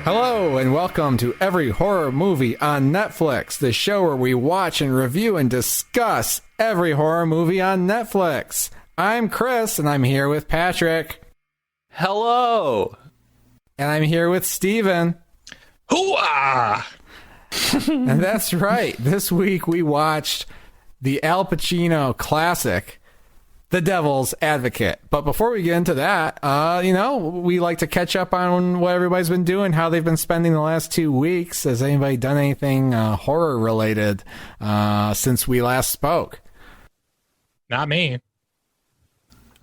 Hello and welcome to Every Horror Movie on Netflix, the show where we watch and review and discuss every horror movie on Netflix. I'm Chris and I'm here with Patrick. Hello. And I'm here with Steven. Hooah! And that's right. This week we watched the Al Pacino classic, The Devil's Advocate. But before we get into that, we like to catch up on what everybody's been doing, how they've been spending the last 2 weeks. Has anybody done anything horror-related since we last spoke? Not me.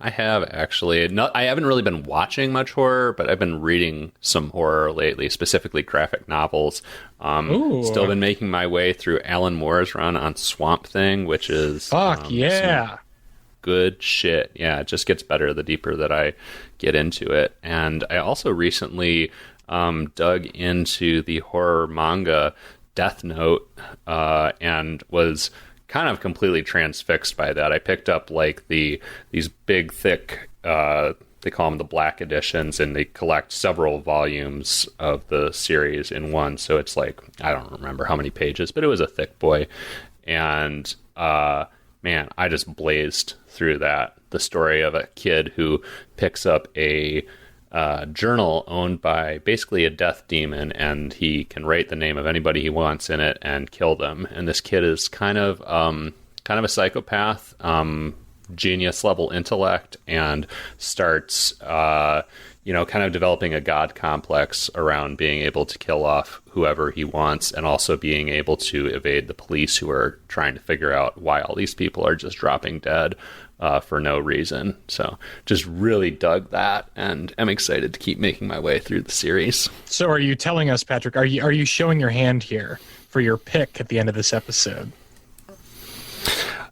I have, actually. I haven't really been watching much horror, but I've been reading some horror lately, specifically graphic novels. Still been making my way through Alan Moore's run on Swamp Thing, which is... yeah. Good shit. Yeah, it just gets better the deeper that I get into it. And I also recently dug into the horror manga Death Note and was kind of completely transfixed by that. I picked up like these big, thick, they call them the black editions, and they collect several volumes of the series in one. So it's like, I don't remember how many pages, but it was a thick boy. And man, I just blazed through that. The story of a kid who picks up a journal owned by basically a death demon, and he can write the name of anybody he wants in it and kill them. And this kid is kind of a psychopath, genius level intellect, and starts kind of developing a god complex around being able to kill off whoever he wants, and also being able to evade the police who are trying to figure out why all these people are just dropping dead for no reason. So just really dug that, and am excited to keep making my way through the series. So are you telling us, Patrick, are you showing your hand here for your pick at the end of this episode?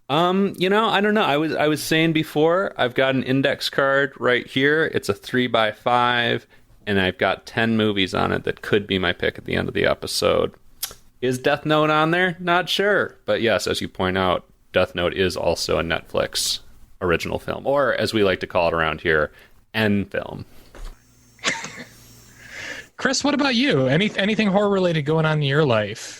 I don't know. I was saying before, I've got an index card right here. It's a 3x5, and I've got 10 movies on it that could be my pick at the end of the episode. Is Death Note on there? Not sure. But yes, as you point out, Death Note is also a Netflix original film, or as we like to call it around here, N film. Chris, what about you? Anything horror related going on in your life?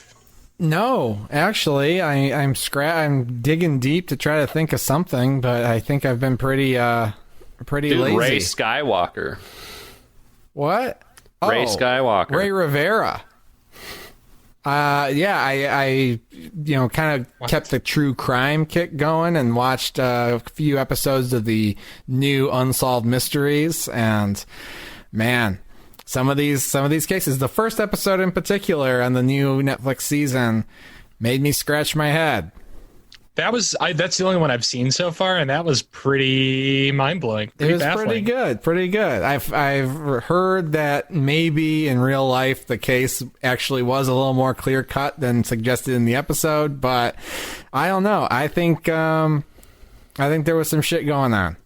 No, actually, I'm digging deep to try to think of something, but I think I've been pretty lazy. Ray Skywalker. What? Ray Skywalker. Ray Rivera. I kind of kept the true crime kick going and watched a few episodes of the new Unsolved Mysteries, and man, some of these cases, the first episode in particular on the new Netflix season, made me scratch my head. That's the only one I've seen so far, and that was pretty mind-blowing. It was baffling. pretty good. I've heard that maybe in real life the case actually was a little more clear-cut than suggested in the episode, but I don't know. I think there was some shit going on.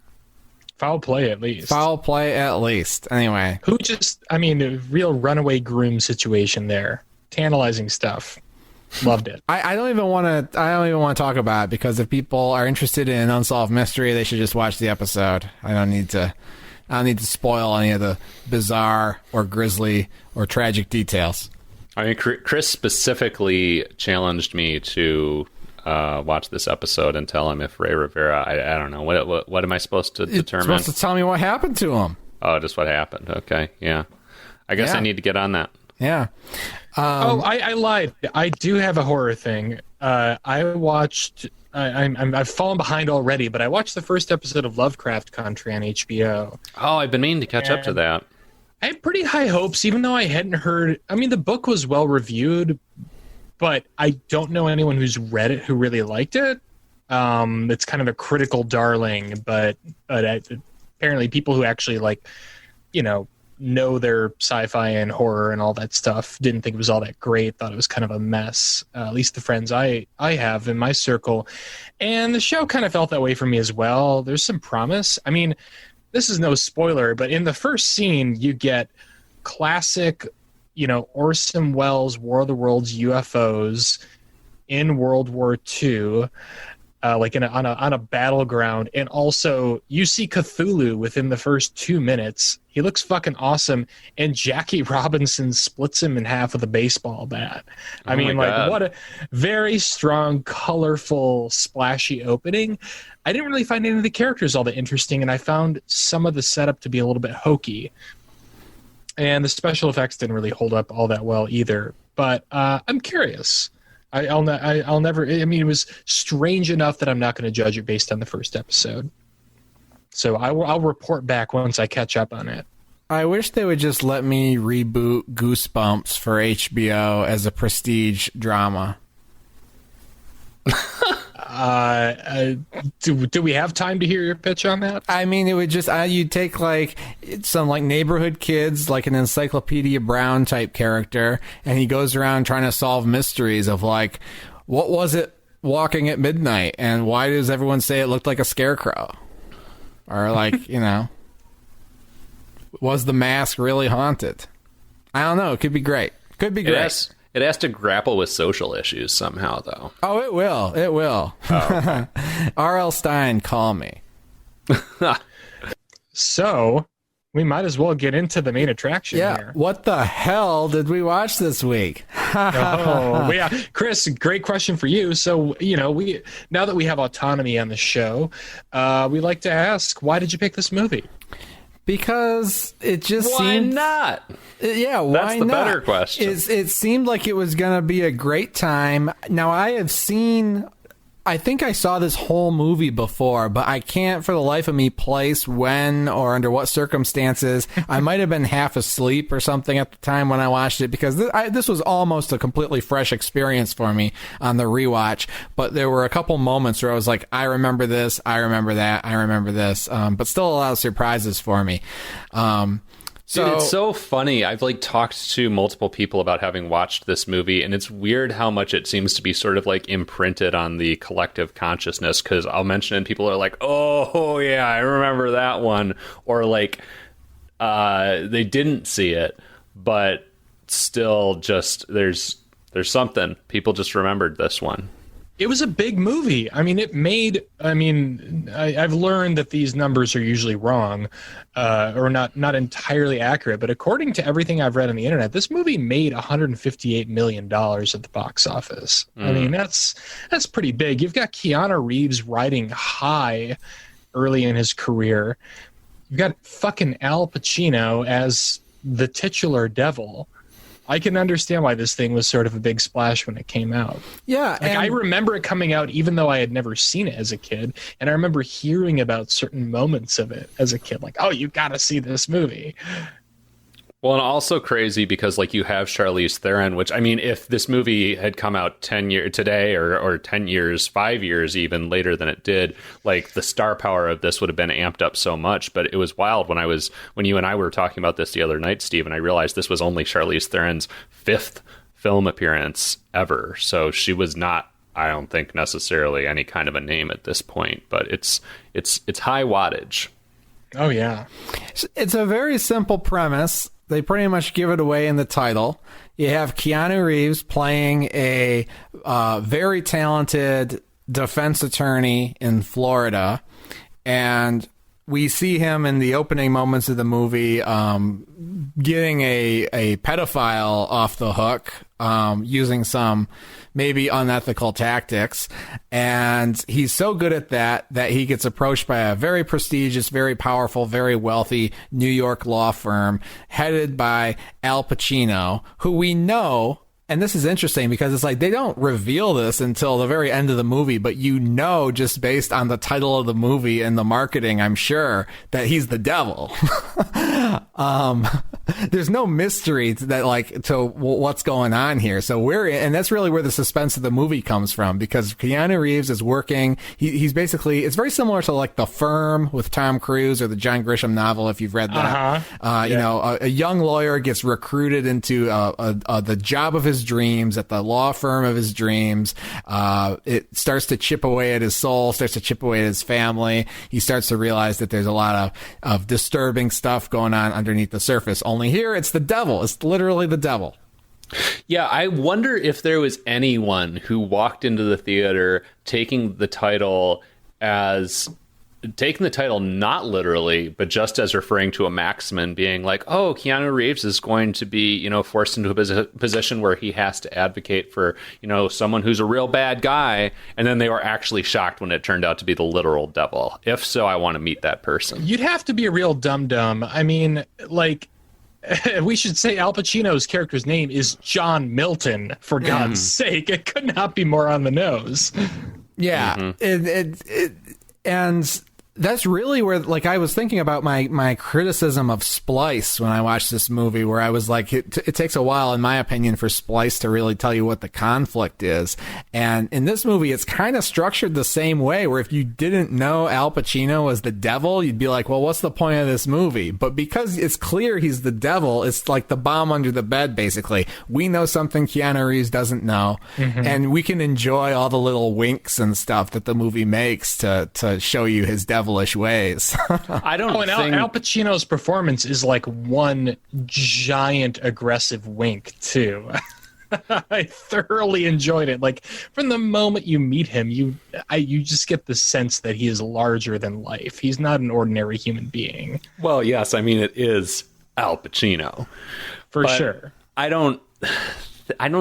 Foul play, at least. Anyway. A real runaway groom situation there. Tantalizing stuff. Loved it. I don't even want to talk about it, because if people are interested in Unsolved Mystery, they should just watch the episode. I don't need to spoil any of the bizarre or grisly or tragic details. I mean, Chris specifically challenged me to watch this episode and tell him if Ray Rivera. I don't know what am I supposed to determine? You're supposed to tell me what happened to him. Oh, just what happened. Okay, yeah. I guess I need to get on that. Yeah. I lied. I do have a horror thing. I've fallen behind already, but I watched the first episode of Lovecraft Country on HBO. Oh, I've been meaning to catch up to that. I had pretty high hopes, even though I hadn't heard. I mean, the book was well reviewed, but I don't know anyone who's read it who really liked it. It's kind of a critical darling, but apparently people who actually know their sci-fi and horror and all that stuff didn't think it was all that great, thought it was kind of a mess, at least the friends I have in my circle. And the show kind of felt that way for me as well. There's some promise. I mean, this is no spoiler, but in the first scene you get classic, Orson Welles' War of the Worlds UFOs in World War II. like on a battleground, and also you see Cthulhu within the first 2 minutes. He looks fucking awesome, and Jackie Robinson splits him in half with a baseball bat. I mean, like, what a very strong, colorful, splashy opening. I didn't really find any of the characters all that interesting, and I found some of the setup to be a little bit hokey. And the special effects didn't really hold up all that well either. But I'm curious. I'll never. I mean, it was strange enough that I'm not going to judge it based on the first episode. So I'll report back once I catch up on it. I wish they would just let me reboot Goosebumps for HBO as a prestige drama. Do we have time to hear your pitch on that? I mean, it would just you'd take like some like neighborhood kids, like an Encyclopedia Brown type character, and he goes around trying to solve mysteries of like, what was it walking at midnight, and why does everyone say it looked like a scarecrow, or like was the mask really haunted? I don't know. It could be great. Could be great. It has to grapple with social issues somehow, though. Oh, it will. It will. Oh, okay. R.L. Stine, call me. So, we might as well get into the main attraction here. What the hell did we watch this week? Yeah. Chris, great question for you. So, we now that we have autonomy on the show, we like to ask, why did you pick this movie? Because it just seemed... Why not? Yeah, why That's the not? better question. It seemed like it was going to be a great time. Now, I think I saw this whole movie before, but I can't for the life of me place when or under what circumstances. I might have been half asleep or something at the time when I watched it, because this was almost a completely fresh experience for me on the rewatch. But there were a couple moments where I was like, I remember this, I remember that, I remember this, but still a lot of surprises for me. Dude, it's so funny. I've talked to multiple people about having watched this movie, and it's weird how much it seems to be sort of imprinted on the collective consciousness, because I'll mention it and people are like, oh yeah, I remember that one, or they didn't see it, but still just there's something. People just remembered this one. It was a big movie. I mean, I've learned that these numbers are usually wrong, or not entirely accurate. But according to everything I've read on the internet, this movie made $158 million at the box office. I mean, that's pretty big. You've got Keanu Reeves riding high early in his career. You've got fucking Al Pacino as the titular devil. I can understand why this thing was sort of a big splash when it came out. Yeah. I remember it coming out even though I had never seen it as a kid. And I remember hearing about certain moments of it as a kid. Like, oh, you got to see this movie. Well, and also crazy because you have Charlize Theron, which, I mean, if this movie had come out 10 years today or 10 years, 5 years even later than it did, the star power of this would have been amped up so much. But it was wild when you and I were talking about this the other night, Steve, and I realized this was only Charlize Theron's 5th film appearance ever. So she was not, I don't think, necessarily any kind of a name at this point, but it's high wattage. Oh, yeah. It's a very simple premise. They pretty much give it away in the title. You have Keanu Reeves playing a very talented defense attorney in Florida, and we see him in the opening moments of the movie getting a pedophile off the hook, using some maybe unethical tactics. And he's so good at that he gets approached by a very prestigious, very powerful, very wealthy New York law firm headed by Al Pacino, who we know. And this is interesting because it's they don't reveal this until the very end of the movie, but just based on the title of the movie and the marketing, I'm sure that he's the devil. There's no mystery to what's going on here. So and that's really where the suspense of the movie comes from, because Keanu Reeves is working. He's basically, it's very similar to The Firm with Tom Cruise, or the John Grisham novel, if you've read that. A young lawyer gets recruited into the job of his dreams at the law firm of his dreams. It starts to chip away at his soul, starts to chip away at his family. He starts to realize that there's a lot of disturbing stuff going on underneath the surface. Only here, it's the devil. It's literally the devil. Yeah, I wonder if there was anyone who walked into the theater taking the title not literally, but just as referring to a maximum, being like, oh, Keanu Reeves is going to be, forced into a position where he has to advocate for, someone who's a real bad guy. And then they were actually shocked when it turned out to be the literal devil. If so, I want to meet that person. You'd have to be a real dum-dum. I mean, like, we should say Al Pacino's character's name is John Milton, for God's sake. It could not be more on the nose. Yeah. And that's really where, like, I was thinking about my criticism of Splice when I watched this movie, where I was like, it takes a while, in my opinion, for Splice to really tell you what the conflict is. And in this movie, it's kind of structured the same way, where if you didn't know Al Pacino was the devil, you'd be like, well, what's the point of this movie? But because it's clear he's the devil, it's like the bomb under the bed, basically. We know something Keanu Reeves doesn't know, and we can enjoy all the little winks and stuff that the movie makes to show you his devilish ways. I don't think Al Pacino's performance is like one giant aggressive wink too. I thoroughly enjoyed it. Like, from the moment you meet him, you just get the sense that he is larger than life. He's not an ordinary human being. Well, yes, I mean, it is Al Pacino. For sure. I don't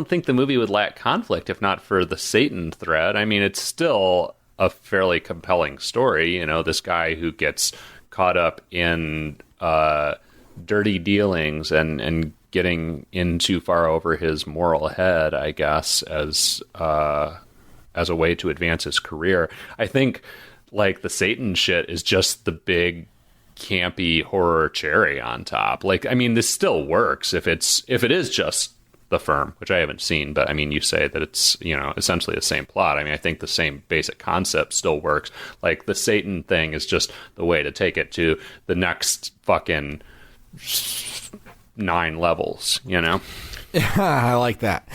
think the movie would lack conflict if not for the Satan thread. I mean, it's still a fairly compelling story. This guy who gets caught up in dirty dealings and getting in too far over his moral head, I guess, as a way to advance his career. I think, like, the Satan shit is just the big campy horror cherry on top. Like, I mean, this still works if it is just The Firm, which I haven't seen, but I mean, you say that it's, essentially the same plot. I mean, I think the same basic concept still works. Like, the Satan thing is just the way to take it to the next fucking 9 levels, Yeah, I like that.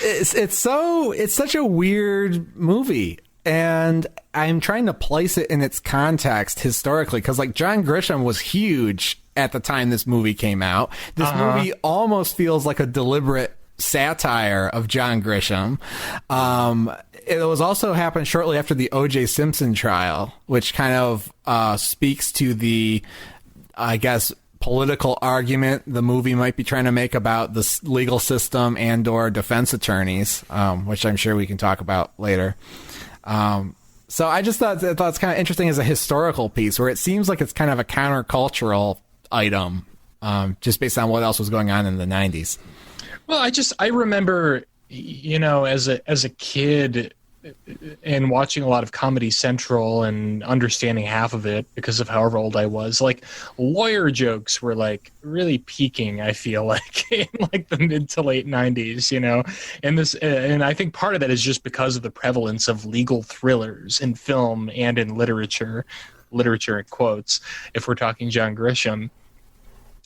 It's such a weird movie. And I'm trying to place it in its context historically, because, like, John Grisham was huge at the time this movie came out. This movie almost feels like a deliberate satire of John Grisham. It was also happened shortly after the O.J. Simpson trial, which kind of speaks to the, I guess, political argument the movie might be trying to make about the legal system and or defense attorneys, which I'm sure we can talk about later. So I just thought it's kind of interesting as a historical piece, where it seems like it's kind of a countercultural item, just based on what else was going on in the 90s. Well, I remember, as a kid and watching a lot of Comedy Central and understanding half of it because of however old I was, like, lawyer jokes were, like, really peaking, I feel like, in, like, the mid to late 90s, and I think part of that is just because of the prevalence of legal thrillers in film and in literature in quotes, if we're talking John Grisham.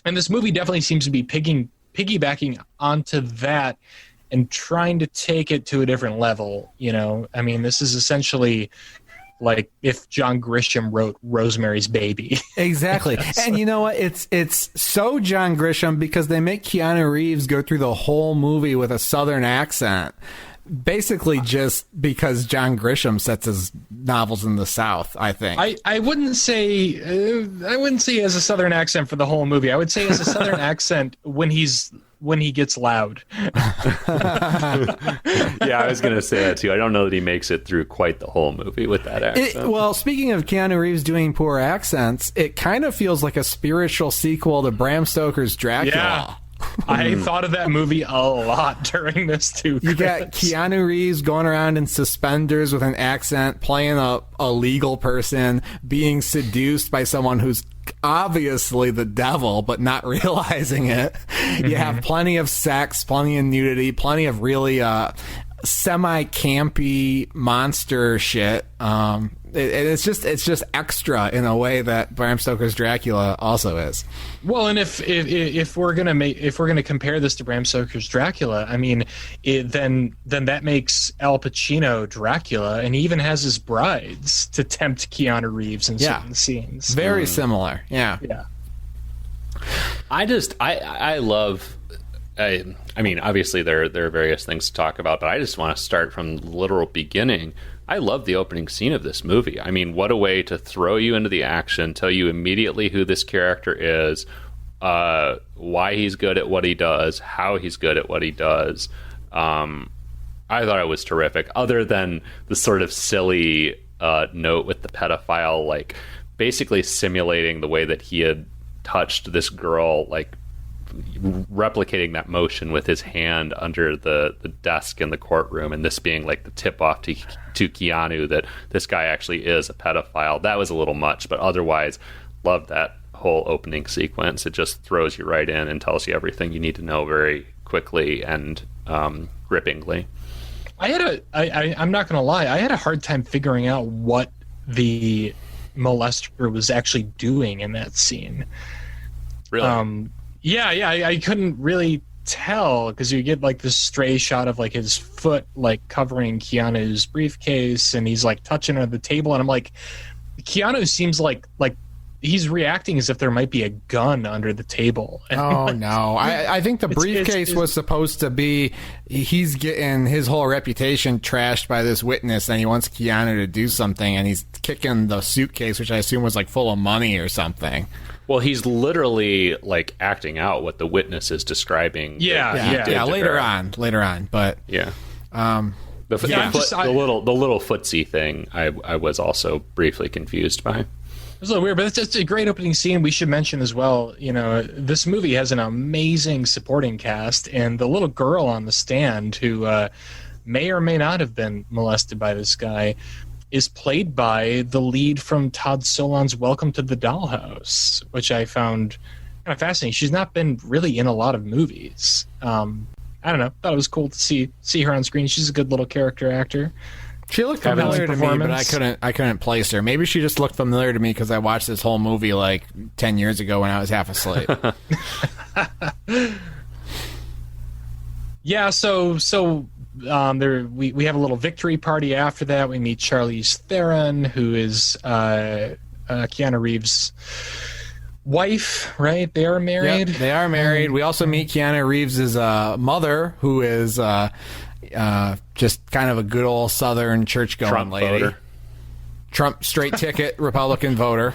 And this movie definitely seems to be piggybacking onto that and trying to take it to a different level. I mean, this is essentially like if John Grisham wrote Rosemary's Baby. Exactly. And you know what? It's so John Grisham because they make Keanu Reeves go through the whole movie with a Southern accent. Basically just because John Grisham sets his novels in the South, I think. I wouldn't say he has a Southern accent for the whole movie. I would say he has a Southern accent when he gets loud. Yeah, I was going to say that too. I don't know that he makes it through quite the whole movie with that accent. Well, speaking of Keanu Reeves doing poor accents, it kind of feels like a spiritual sequel to Bram Stoker's Dracula. Yeah. I thought of that movie a lot during this too. You got Keanu Reeves going around in suspenders with an accent, playing a legal person, being seduced by someone who's obviously the devil, but not realizing it. You have plenty of sex, plenty of nudity, plenty of really semi-campy monster shit. It's just extra in a way that Bram Stoker's Dracula also is. Well, and if we're gonna compare this to Bram Stoker's Dracula, I mean, then that makes Al Pacino Dracula, and he even has his brides to tempt Keanu Reeves in certain scenes. Very similar. Yeah. Yeah. I love I mean, obviously there are various things to talk about, but I just want to start from the literal beginning. I love the opening scene of this movie. I mean, what a way to throw you into the action, tell you immediately who this character is, why he's good at what he does, how he's good at what he does. I thought it was terrific, other than the sort of silly note with the pedophile, like basically simulating the way that he had touched this girl, like replicating that motion with his hand under the desk in the courtroom, and this being like the tip off to Keanu that this guy actually is a pedophile. That was a little much, but otherwise loved that whole opening sequence. It just throws you right in and tells you everything you need to know very quickly and grippingly. I'm not going to lie, I had a hard time figuring out what the molester was actually doing in that scene. Really? Yeah, I couldn't really tell, because you get like this stray shot of like his foot like covering Keanu's briefcase, and he's like touching under the table, and I'm like, Keanu seems like he's reacting as if there might be a gun under the table. Oh no! I think the briefcase was supposed to be, he's getting his whole reputation trashed by this witness, and he wants Keanu to do something, and he's kicking the suitcase, which I assume was like full of money or something. Well, he's literally like acting out what the witness is describing. Yeah. Later on, but yeah. The little footsie thing, I was also briefly confused by. It was a little weird, but it's a great opening scene. We should mention as well, you know, this movie has an amazing supporting cast, and the little girl on the stand who may or may not have been molested by this guy is played by the lead from Todd Solond's Welcome to the Dollhouse, which I found kind of fascinating. She's not been really in a lot of movies. I don't know. Thought it was cool to see her on screen. She's a good little character actor. She looked familiar to me, but I couldn't place her. Maybe she just looked familiar to me because I watched this whole movie like 10 years ago when I was half asleep. Yeah, so we have a little victory party after that. We meet Charlize Theron, who is Keanu Reeves' wife, right? They are married. Yep, they are married. We also meet Keanu Reeves' mother, who is just kind of a good old Southern church-going Trump lady. Voter. Trump straight ticket Republican voter.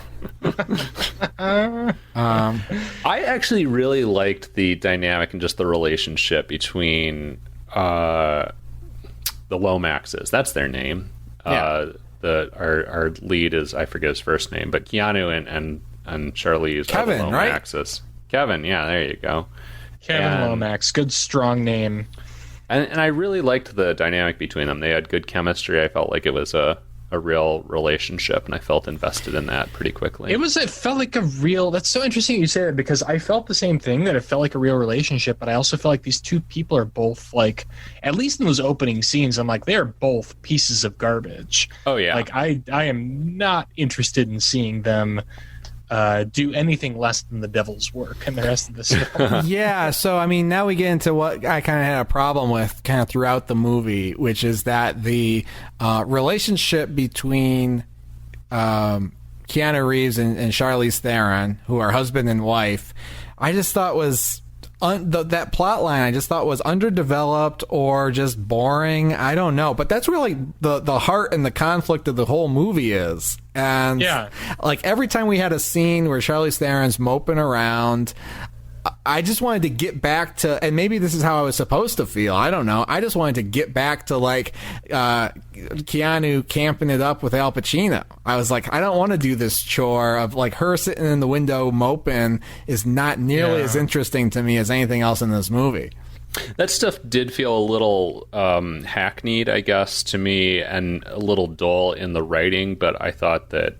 I actually really liked the dynamic and just the relationship between the Lomaxes. That's their name. Yeah. Our lead is, I forget his first name, but Keanu and Charlize Kevin, are the Lomaxes. Right? Kevin, yeah, there you go. Kevin Lomax, good strong name. And I really liked the dynamic between them. They had good chemistry. I felt like it was a real relationship, and I felt invested in that pretty quickly. It felt like a real... That's so interesting you say that, because I felt the same thing, that it felt like a real relationship, but I also felt like these two people are both, like, at least in those opening scenes, I'm like, they're both pieces of garbage. Oh, yeah. Like, I am not interested in seeing them do anything less than the devil's work in the rest of this film. Yeah, so I mean, now we get into what I kind of had a problem with kind of throughout the movie, which is that the relationship between Keanu Reeves and Charlize Theron, who are husband and wife, I just thought was that plot line I just thought was underdeveloped or just boring. I don't know, but that's really the heart and the conflict of the whole movie is. And yeah, like every time we had a scene where Charlize Theron's moping around, I just wanted to get back to, and maybe this is how I was supposed to feel, I don't know, I just wanted to get back to like Keanu camping it up with Al Pacino. I was like, I don't want to do this chore of like her sitting in the window moping is not nearly as interesting to me as anything else in this movie. That stuff did feel a little hackneyed, I guess, to me, and a little dull in the writing, but I thought that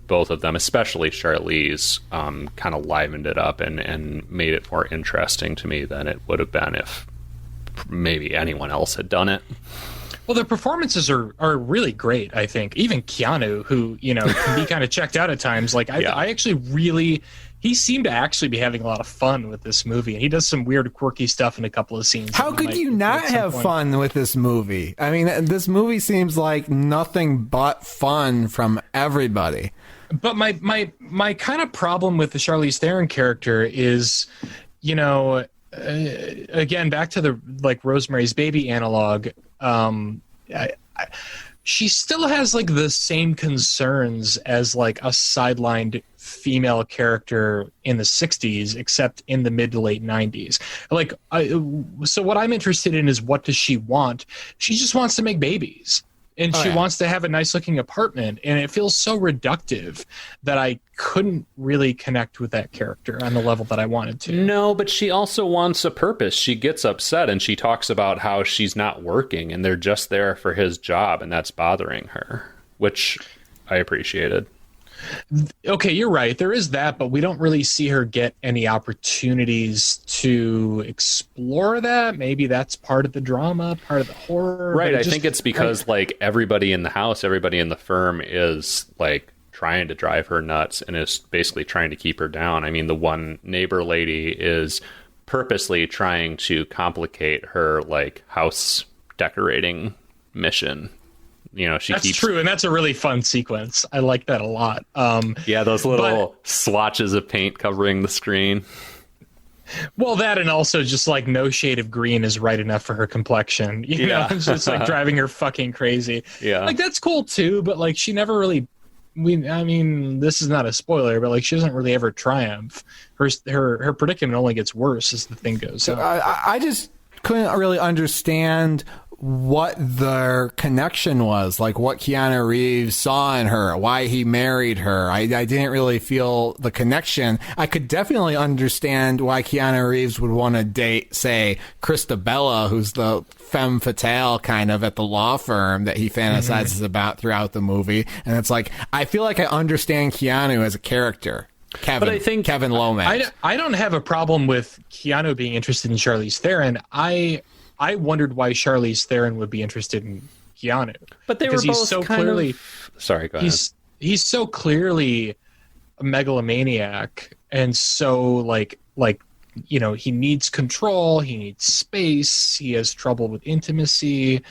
both of them, especially Charlize, kind of livened it up and made it more interesting to me than it would have been if maybe anyone else had done it. Well, the performances are really great, I think. Even Keanu, who, you know, can be kind of checked out at times. Like, I actually really... He seemed to actually be having a lot of fun with this movie, and he does some weird, quirky stuff in a couple of scenes. How could you not have fun with this movie? I mean, this movie seems like nothing but fun from everybody. But my kind of problem with the Charlize Theron character is, you know, again, back to the like Rosemary's Baby analog. She still has like the same concerns as like a sidelined female character in the 60s, except in the mid to late 90s. Like, so what I'm interested in is, what does she want? She just wants to make babies. And she wants to have a nice looking apartment, and it feels so reductive that I couldn't really connect with that character on the level that I wanted to. No, but she also wants a purpose. She gets upset and she talks about how she's not working and they're just there for his job, and that's bothering her, which I appreciated. Okay, you're right. There is that, but we don't really see her get any opportunities to explore that. Maybe that's part of the drama, part of the horror. Right. I think it's because like everybody in the house, everybody in the firm is like trying to drive her nuts and is basically trying to keep her down. I mean, the one neighbor lady is purposely trying to complicate her like house decorating mission. You know, that's true, and that's a really fun sequence. I like that a lot. Yeah, those little swatches of paint covering the screen. Well, that, and also just like no shade of green is right enough for her complexion. You know, it's just like driving her fucking crazy. Yeah, like that's cool too, but like she never really. I mean, this is not a spoiler, but like she doesn't really ever triumph. Her predicament only gets worse as the thing goes. So I just couldn't really understand what their connection was, like what Keanu Reeves saw in her, why he married her. I didn't really feel the connection. I could definitely understand why Keanu Reeves would want to date, say, Christabella, who's the femme fatale kind of at the law firm that he fantasizes about throughout the movie. And it's like, I feel like I understand Keanu as a character. Kevin, but I think Kevin Lomax. I don't have a problem with Keanu being interested in Charlize Theron. I wondered why Charlize Theron would be interested in Keanu. But they were both so clearly. Sorry, go ahead. He's so clearly a megalomaniac, and so like you know, he needs control, he needs space, he has trouble with intimacy.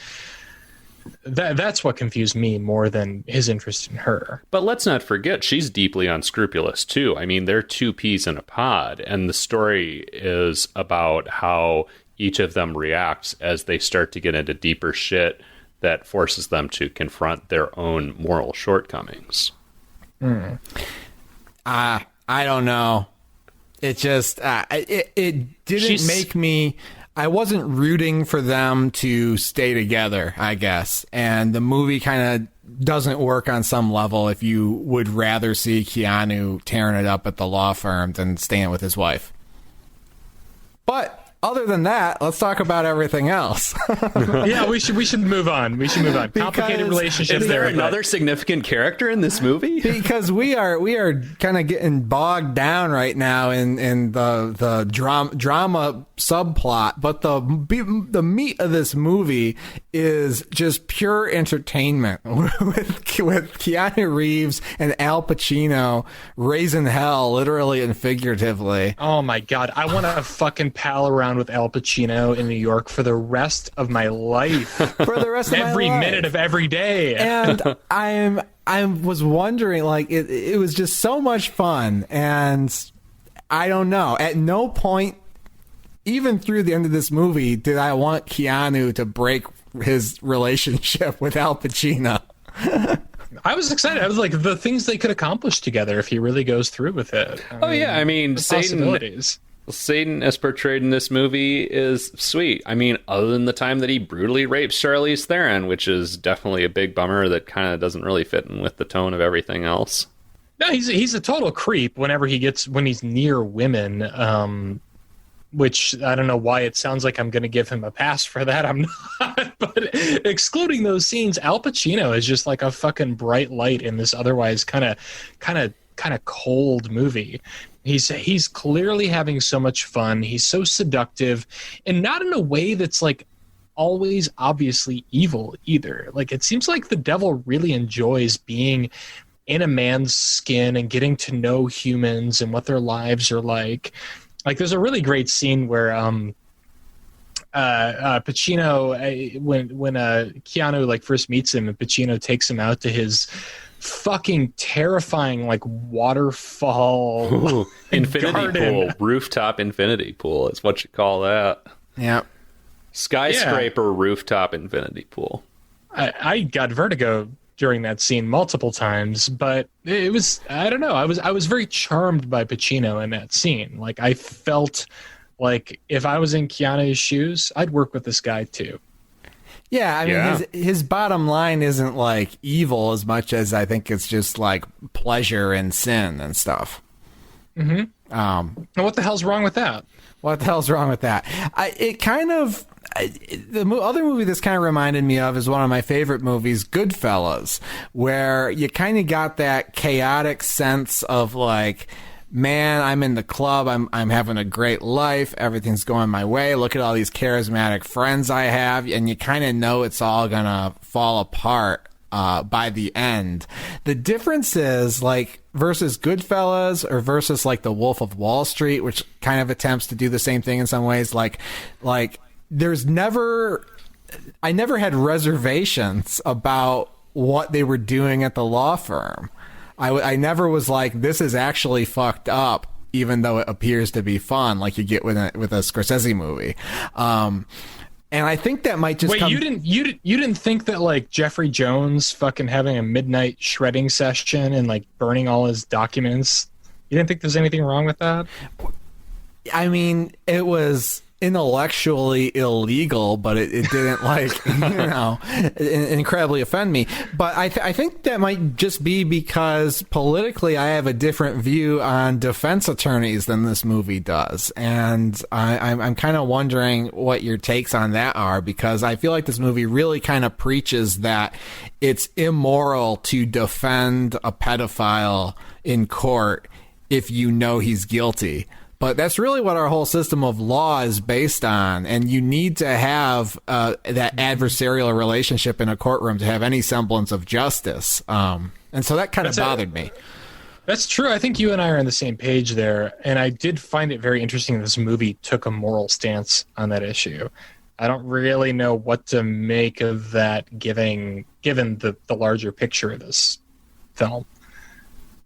That's what confused me more than his interest in her. But let's not forget, she's deeply unscrupulous too. I mean, they're two peas in a pod, and the story is about how each of them reacts as they start to get into deeper shit that forces them to confront their own moral shortcomings. I don't know. It just, it didn't make me, I wasn't rooting for them to stay together, I guess. And the movie kind of doesn't work on some level if you would rather see Keanu tearing it up at the law firm than staying with his wife. But other than that, let's talk about everything else. Yeah, we should move on. Complicated relationships. Is there another significant character in this movie? Because we are kind of getting bogged down right now in the drama subplot, but the meat of this movie is just pure entertainment with Keanu Reeves and Al Pacino raising hell, literally and figuratively. Oh my god, I want to fucking pal around with Al Pacino in New York for the rest of my life. For the rest of my life. Every minute of every day. And I was wondering, like, it was just so much fun, and I don't know, at no point, even through the end of this movie, did I want Keanu to break his relationship with Al Pacino. I was excited. I was like, the things they could accomplish together if he really goes through with it. I mean, Satan as portrayed in this movie is sweet. I mean, other than the time that he brutally rapes Charlize Theron, which is definitely a big bummer that kind of doesn't really fit in with the tone of everything else. No, he's a total creep when he's near women. Which I don't know why it sounds like I'm going to give him a pass for that. I'm not. But excluding those scenes, Al Pacino is just like a fucking bright light in this otherwise kind of cold movie. He's clearly having so much fun. He's so seductive, and not in a way that's like always obviously evil either. Like, it seems like the devil really enjoys being in a man's skin and getting to know humans and what their lives are like. Like, there's a really great scene where Pacino, when Keanu like first meets him, and Pacino takes him out to his fucking terrifying, like waterfall. Ooh, infinity garden. pool, rooftop infinity pool is what you call that. Yeah. Skyscraper rooftop infinity pool. I got vertigo during that scene multiple times, but it was, I don't know. I was very charmed by Pacino in that scene. Like, I felt like if I was in Keanu's shoes, I'd work with this guy too. Yeah, I mean, his bottom line isn't like evil as much as I think it's just like pleasure and sin and stuff. Mm-hmm. And what the hell's wrong with that? What the hell's wrong with that? The other movie this kind of reminded me of is one of my favorite movies, Goodfellas, where you kind of got that chaotic sense of like, man, I'm in the club, I'm having a great life, everything's going my way, look at all these charismatic friends I have, and you kind of know it's all gonna fall apart by the end. The difference is, like, versus Goodfellas or versus like The Wolf of Wall Street, which kind of attempts to do the same thing in some ways, like I never had reservations about what they were doing at the law firm. I never was like, this is actually fucked up, even though it appears to be fun, like you get with a Scorsese movie. And I think that might just you didn't think that like Jeffrey Jones fucking having a midnight shredding session and like burning all his documents, you didn't think there's anything wrong with that? I mean, it was intellectually illegal, but it didn't like incredibly offend me. But I think that might just be because politically I have a different view on defense attorneys than this movie does, and I'm kind of wondering what your takes on that are, because I feel like this movie really kind of preaches that it's immoral to defend a pedophile in court if you know he's guilty. But that's really what our whole system of law is based on. And you need to have that adversarial relationship in a courtroom to have any semblance of justice. And so that kind of bothered me. That's true. I think you and I are on the same page there. And I did find it very interesting that this movie took a moral stance on that issue. I don't really know what to make of that given the larger picture of this film.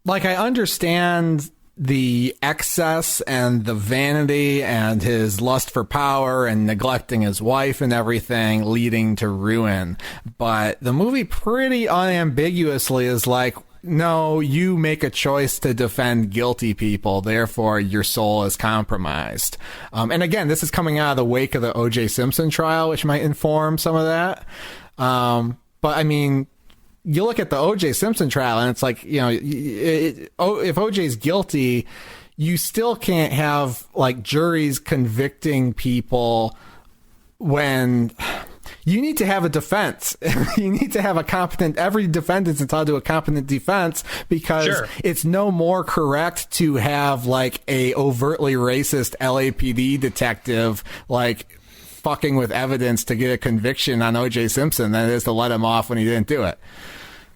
Like, I understand the excess and the vanity and his lust for power and neglecting his wife and everything leading to ruin. But the movie pretty unambiguously is like, no, you make a choice to defend guilty people, therefore your soul is compromised. And again, this is coming out of the wake of the O.J. Simpson trial, which might inform some of that. But I mean, you look at the O.J. Simpson trial, and it's like, you know, if O.J.'s guilty, you still can't have like juries convicting people when you need to have a defense. You need to have a competent, every defendant's entitled to a competent defense, because it's no more correct to have like a overtly racist LAPD detective like fucking with evidence to get a conviction on O.J. Simpson than it is to let him off when he didn't do it.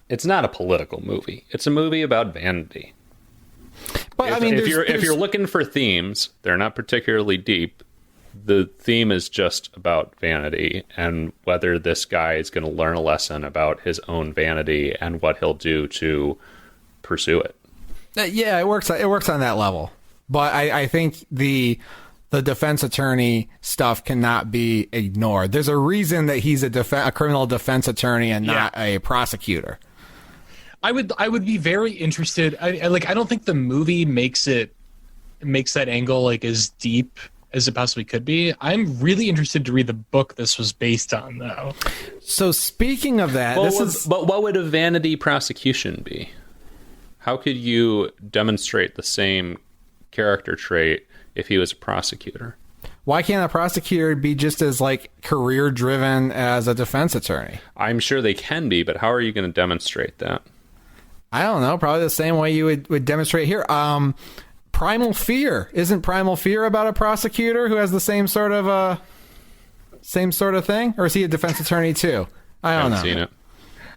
It's not a political movie. It's a movie about vanity. But I mean, if you're looking for themes, they're not particularly deep. The theme is just about vanity and whether this guy is going to learn a lesson about his own vanity and what he'll do to pursue it. Yeah, it works on that level. But I think the defense attorney stuff cannot be ignored. There's a reason that he's a criminal defense attorney and not a prosecutor. I would be very interested. I don't think the movie makes that angle like as deep as it possibly could be. I'm really interested to read the book this was based on, though. So speaking of that, but what would a vanity prosecution be? How could you demonstrate the same character trait if he was a prosecutor? Why can't a prosecutor be just as like career driven as a defense attorney? I'm sure they can be, but how are you going to demonstrate that? I don't know. Probably the same way you would demonstrate here. Primal Fear. Isn't Primal Fear about a prosecutor who has the same sort of thing? Or is he a defense attorney too? I don't know. Seen it.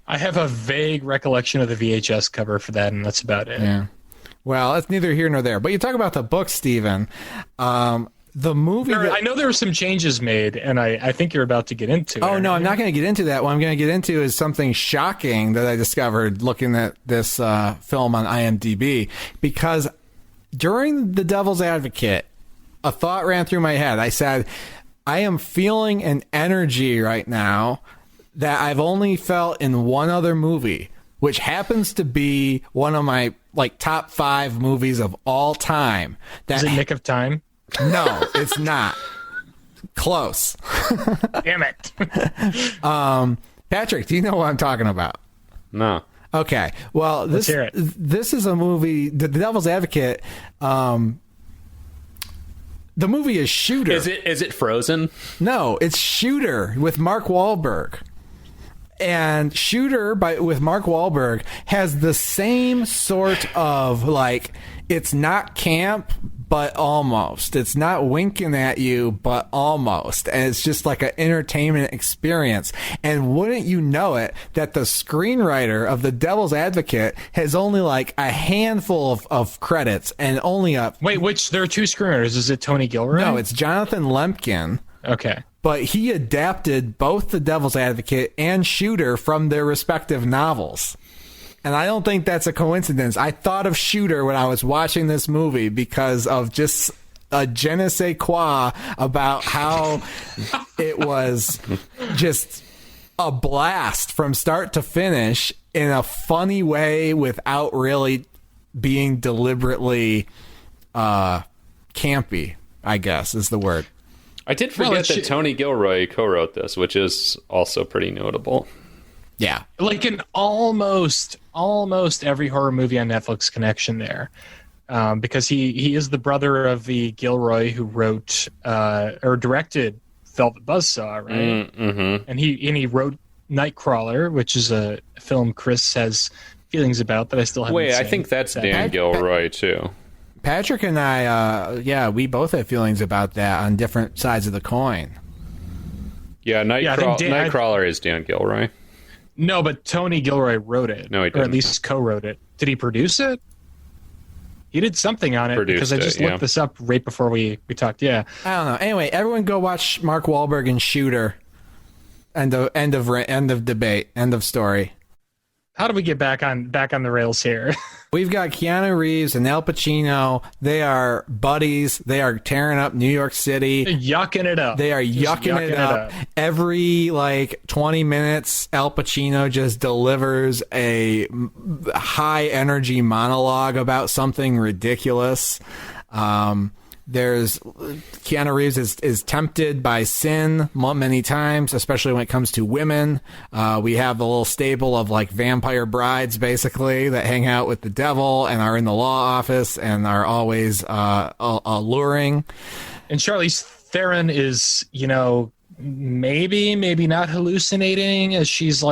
I have a vague recollection of the VHS cover for that, and that's about it. Yeah. Well, it's neither here nor there. But you talk about the book, Stephen. The movie. I know there were some changes made, and I think you're about to get into it. Oh, no, I'm not going to get into that. What I'm going to get into is something shocking that I discovered looking at this film on IMDb. Because during The Devil's Advocate, a thought ran through my head. I said, I am feeling an energy right now that I've only felt in one other movie, which happens to be one of my top 5 movies of all time. Is it Nick of Time? No, it's not. Close. Damn it. Patrick, do you know what I'm talking about? No. Okay. Well, this is a movie, The Devil's Advocate. The movie is Shooter. Is it Frozen? No, it's Shooter with Mark Wahlberg. And Shooter with Mark Wahlberg has the same sort of it's not camp, but almost. It's not winking at you, but almost. And it's just like an entertainment experience. And wouldn't you know it, that the screenwriter of The Devil's Advocate has only a handful of credits and only a... Wait, there are 2 screenwriters. Is it Tony Gilroy? No, it's Jonathan Lempkin. Okay. But he adapted both The Devil's Advocate and Shooter from their respective novels. And I don't think that's a coincidence. I thought of Shooter when I was watching this movie because of just a je ne sais quoi about how it was just a blast from start to finish in a funny way without really being deliberately campy, I guess is the word. I did forget that Tony Gilroy co-wrote this, which is also pretty notable. Yeah. In almost every horror movie on Netflix connection there. Because he is the brother of the Gilroy who wrote or directed Velvet Buzzsaw, right? Mm-hmm. And he wrote Nightcrawler, which is a film Chris has feelings about that I still haven't seen. I think that's Dan Gilroy too. Patrick and I, we both have feelings about that on different sides of the coin. Yeah, Nightcrawler is Dan Gilroy. No, but Tony Gilroy wrote it. No, he didn't. Or at least co-wrote it. Did he produce it? He did something on it because I just looked this up right before we talked. Yeah. I don't know. Anyway, everyone go watch Mark Wahlberg and Shooter. End of debate. End of story. How do we get back on the rails here? We've got Keanu Reeves and Al Pacino. They are buddies. They are tearing up New York City. Yucking it up. They are yucking it up. Every 20 minutes, Al Pacino just delivers a high energy monologue about something ridiculous. There's Keanu Reeves is tempted by sin many times, especially when it comes to women. We have the little stable of vampire brides, basically, that hang out with the devil and are in the law office and are always alluring. And Charlize Theron is, maybe not hallucinating, as she's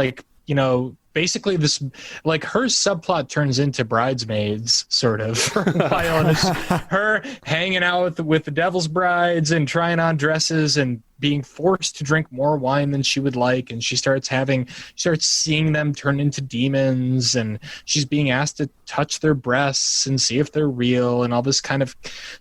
basically this her subplot turns into Bridesmaids sort of for a while, and it's her hanging out with the devil's brides and trying on dresses and being forced to drink more wine than she would like, and she starts seeing them turn into demons, and she's being asked to touch their breasts and see if they're real and all this kind of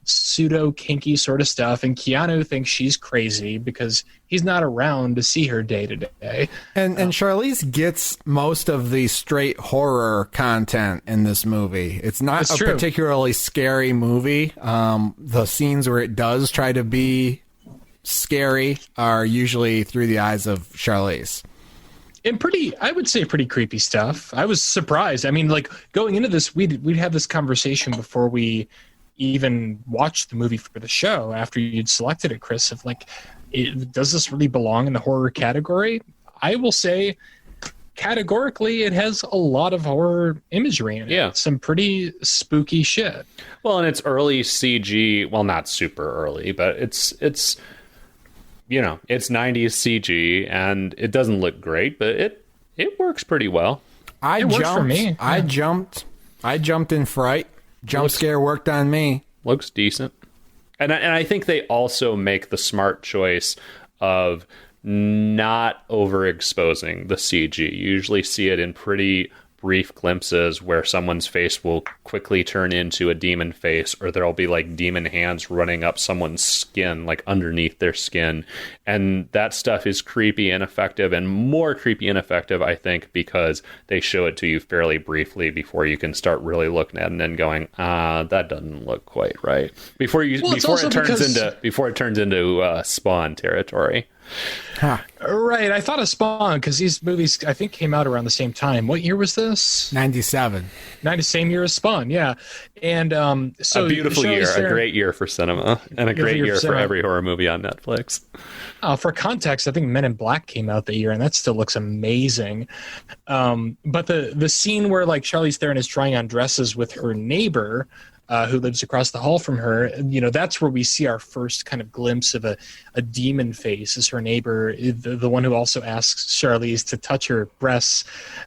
pseudo kinky sort of stuff. And Keanu thinks she's crazy because he's not around to see her day to day. And Charlize gets most of the straight horror content in this movie. It's not particularly scary movie. The scenes where it does try to be scary are usually through the eyes of Charlize. And I would say pretty creepy stuff. I was surprised. I mean, going into this, we'd had this conversation before we even watched the movie for the show, after you'd selected it, Chris, of does this really belong in the horror category? I will say categorically it has a lot of horror imagery in it. Yeah. Some pretty spooky shit. Well, and it's early CG. Well, not super early, but it's 90s CG, and it doesn't look great, but it works pretty well. It works for me. I jumped in fright. Scare worked on me. Looks decent. And I think they also make the smart choice of not overexposing the CG. You usually see it in pretty brief glimpses where someone's face will quickly turn into a demon face, or there'll be like demon hands running up someone's skin, like underneath their skin. And that stuff is creepy and effective, and more creepy and effective, I think, because they show it to you fairly briefly before you can start really looking at it and then going, that doesn't look quite right. Before it turns into Spawn territory. Huh. Right. I thought of Spawn because these movies, I think, came out around the same time. What year was this? 97. Same year as Spawn, yeah. And so a beautiful Charlize year, Theron, a great year for cinema, and a great year for every horror movie on Netflix. For context, I think Men in Black came out that year, and that still looks amazing. But the scene where like Charlize Theron is trying on dresses with her neighbor, who lives across the hall from her, that's where we see our first kind of glimpse of a demon face as her neighbor, the one who also asks Charlize to touch her breasts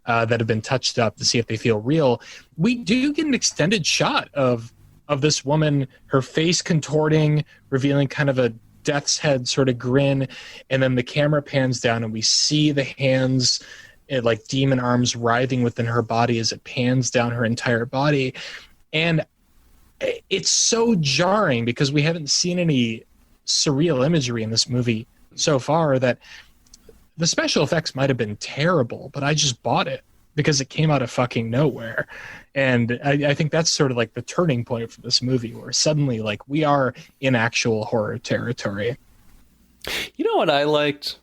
that have been touched up to see if they feel real. We do get an extended shot of this woman, her face contorting, revealing kind of a death's head sort of grin, and then the camera pans down and we see the hands, like demon arms, writhing within her body as it pans down her entire body. And it's so jarring because we haven't seen any surreal imagery in this movie so far that the special effects might have been terrible, but I just bought it because it came out of fucking nowhere. And I think that's sort of like the turning point for this movie, where suddenly like we are in actual horror territory. You know what I liked?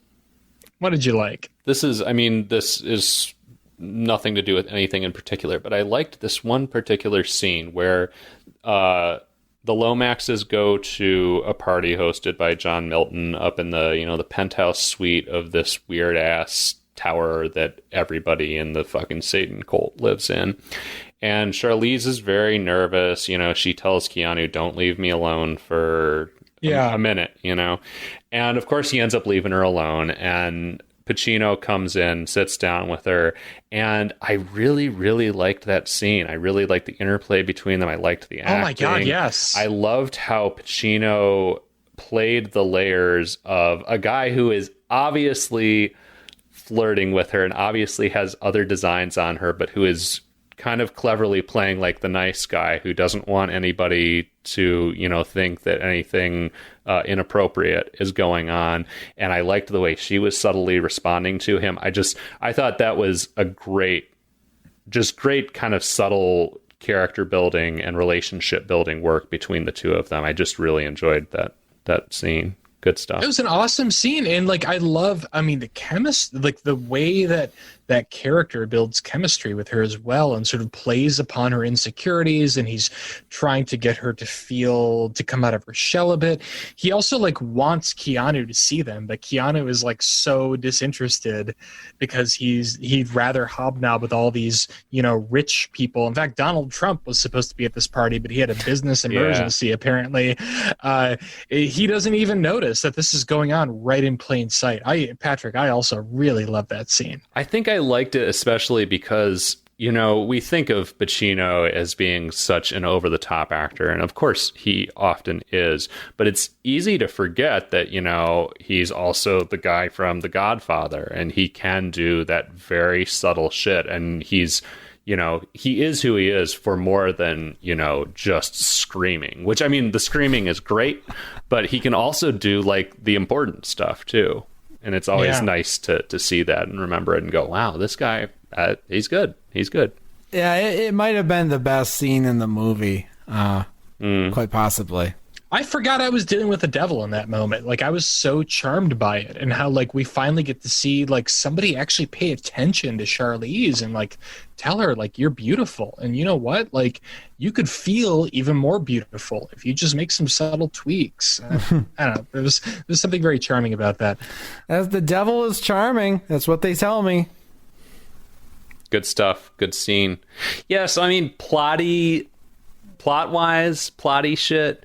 What did you like? This is nothing to do with anything in particular, but I liked this one particular scene where the Lomaxes go to a party hosted by John Milton up in the penthouse suite of this weird ass tower that everybody in the fucking Satan cult lives in. And Charlize is very nervous. She tells Keanu, "Don't leave me alone for a minute," And of course he ends up leaving her alone, and Pacino comes in, sits down with her, and I really, really liked that scene. I really liked the interplay between them. I liked the acting. Oh my God, yes. I loved how Pacino played the layers of a guy who is obviously flirting with her and obviously has other designs on her, but who is kind of cleverly playing like the nice guy who doesn't want anybody to, think that anything inappropriate is going on. And I liked the way she was subtly responding to him. I thought that was a great kind of subtle character building and relationship building work between the two of them. I just really enjoyed that scene. Good stuff. It was an awesome scene. And like, the chemistry, like the way that character builds chemistry with her as well, and sort of plays upon her insecurities, and he's trying to get her to come out of her shell a bit. He also like wants Keanu to see them, but Keanu is like so disinterested because he'd rather hobnob with all these, rich people. In fact, Donald Trump was supposed to be at this party, but he had a business emergency apparently. He doesn't even notice that this is going on right in plain sight. Patrick, I also really love that scene. I think I liked it especially because, we think of Pacino as being such an over-the-top actor, and of course he often is, but it's easy to forget that, he's also the guy from The Godfather, and he can do that very subtle shit, and he's, he is who he is for more than, just screaming, which, the screaming is great, but he can also do, like, the important stuff, too. And it's always nice to see that and remember it and go, wow, this guy, he's good. He's good. Yeah, it might have been the best scene in the movie, quite possibly. I forgot I was dealing with the devil in that moment. Like, I was so charmed by it, and how like we finally get to see like somebody actually pay attention to Charlize and like tell her like, you're beautiful, and you know what, like you could feel even more beautiful if you just make some subtle tweaks. I don't know. There's something very charming about that. As the devil is charming, that's what they tell me. Good stuff. Good scene. Yes, plot-wise, plotty shit.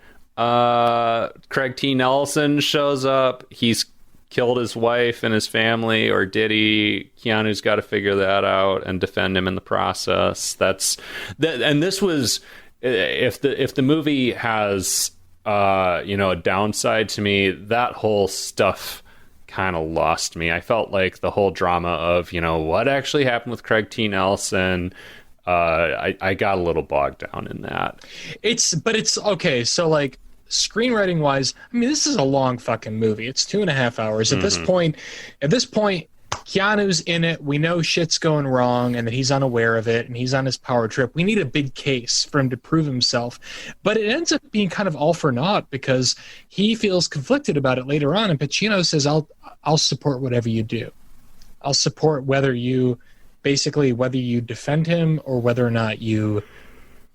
Craig T. Nelson shows up. He's killed his wife and his family, or did he? Keanu's got to figure that out and defend him in the process. And this was, if the movie has a downside to me, that whole stuff kind of lost me. I felt like the whole drama of, what actually happened with Craig T. Nelson, I got a little bogged down in that. It's okay. So like screenwriting wise, I mean, this is a long fucking movie. It's 2.5 hours. At this point, Keanu's in it. We know shit's going wrong and that he's unaware of it and he's on his power trip. We need a big case for him to prove himself. But it ends up being kind of all for naught because he feels conflicted about it later on. And Pacino says, I'll support whatever you do. I'll support whether you defend him or whether or not you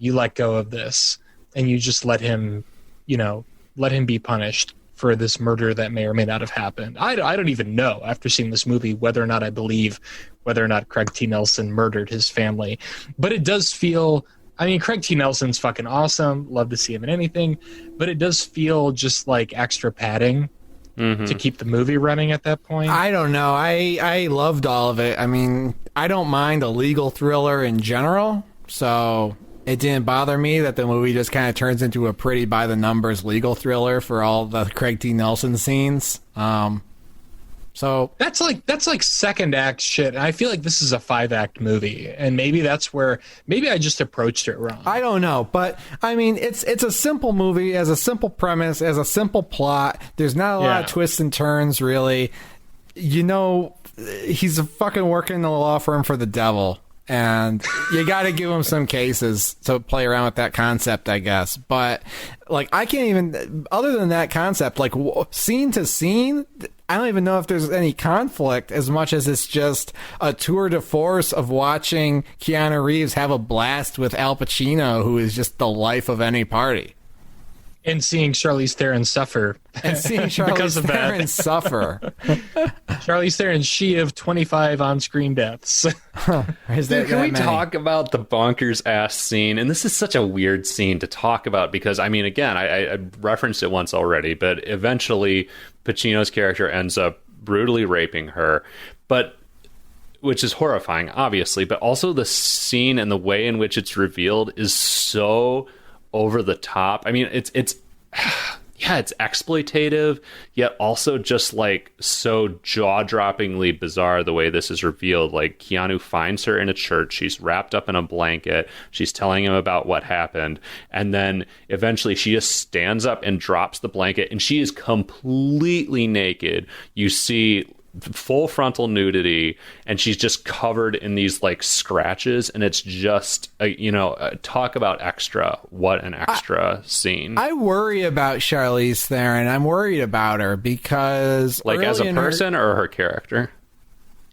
let go of this and you just let him be punished for this murder that may or may not have happened. I don't even know after seeing this movie whether or not I believe whether or not Craig T. Nelson murdered his family. But it does feel, I mean, Craig T. Nelson's fucking awesome. Love to see him in anything. But it does feel just like extra padding to keep the movie running at that point. I don't know. I loved all of it. I mean, I don't mind a legal thriller in general. So it didn't bother me that the movie just kind of turns into a pretty by-the-numbers legal thriller for all the Craig T. Nelson scenes. So that's like second act shit. And I feel like this is a 5-act movie, and maybe that's where I just approached it wrong. I don't know, but I mean, it's a simple movie, has a simple premise, has a simple plot. There's not a lot of twists and turns, really. He's fucking working in the law firm for the devil. And you got to give him some cases to play around with that concept, I guess. But like, I can't even, other than that concept, like scene to scene, I don't even know if there's any conflict as much as it's just a tour de force of watching Keanu Reeves have a blast with Al Pacino, who is just the life of any party. And seeing Charlize Theron suffer. And seeing Charlize Theron suffer. Charlize Theron, she of 25 on-screen deaths. Can we talk about the bonkers-ass scene? And this is such a weird scene to talk about because, I mean, again, I referenced it once already, but eventually Pacino's character ends up brutally raping her, which is horrifying, obviously, but also the scene and the way in which it's revealed is so over the top. I mean, it's exploitative, yet also just like so jaw-droppingly bizarre the way this is revealed. Like, Keanu finds her in a church, she's wrapped up in a blanket, she's telling him about what happened, and then eventually she just stands up and drops the blanket and she is completely naked. You see full frontal nudity and she's just covered in these like scratches, and it's just talk about extra. What an extra scene. I worry about Charlize Theron. I'm worried about her because like as a person or her character.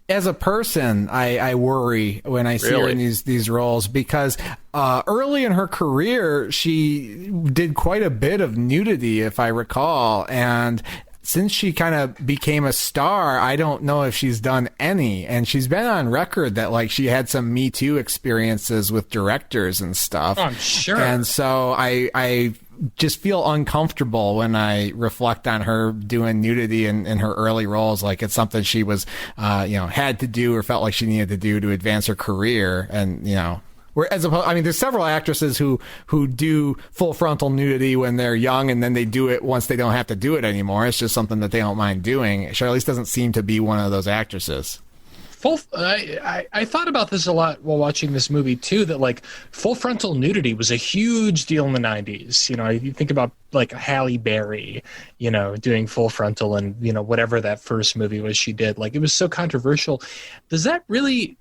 As a person, I worry when I see her in these roles because early in her career she did quite a bit of nudity, if I recall, and since she kind of became a star, I don't know if she's done any. And she's been on record that like she had some Me Too experiences with directors and stuff. Oh, I'm sure. And so I just feel uncomfortable when I reflect on her doing nudity in her early roles. Like it's something she was, had to do or felt like she needed to do to advance her career. And, there's several actresses who do full frontal nudity when they're young, and then they do it once they don't have to do it anymore. It's just something that they don't mind doing. Charlize doesn't seem to be one of those actresses. I thought about this a lot while watching this movie too, that like full frontal nudity was a huge deal in the 90s. You think about like Halle Berry, doing full frontal and, whatever that first movie was she did. Like, it was so controversial. Does that really,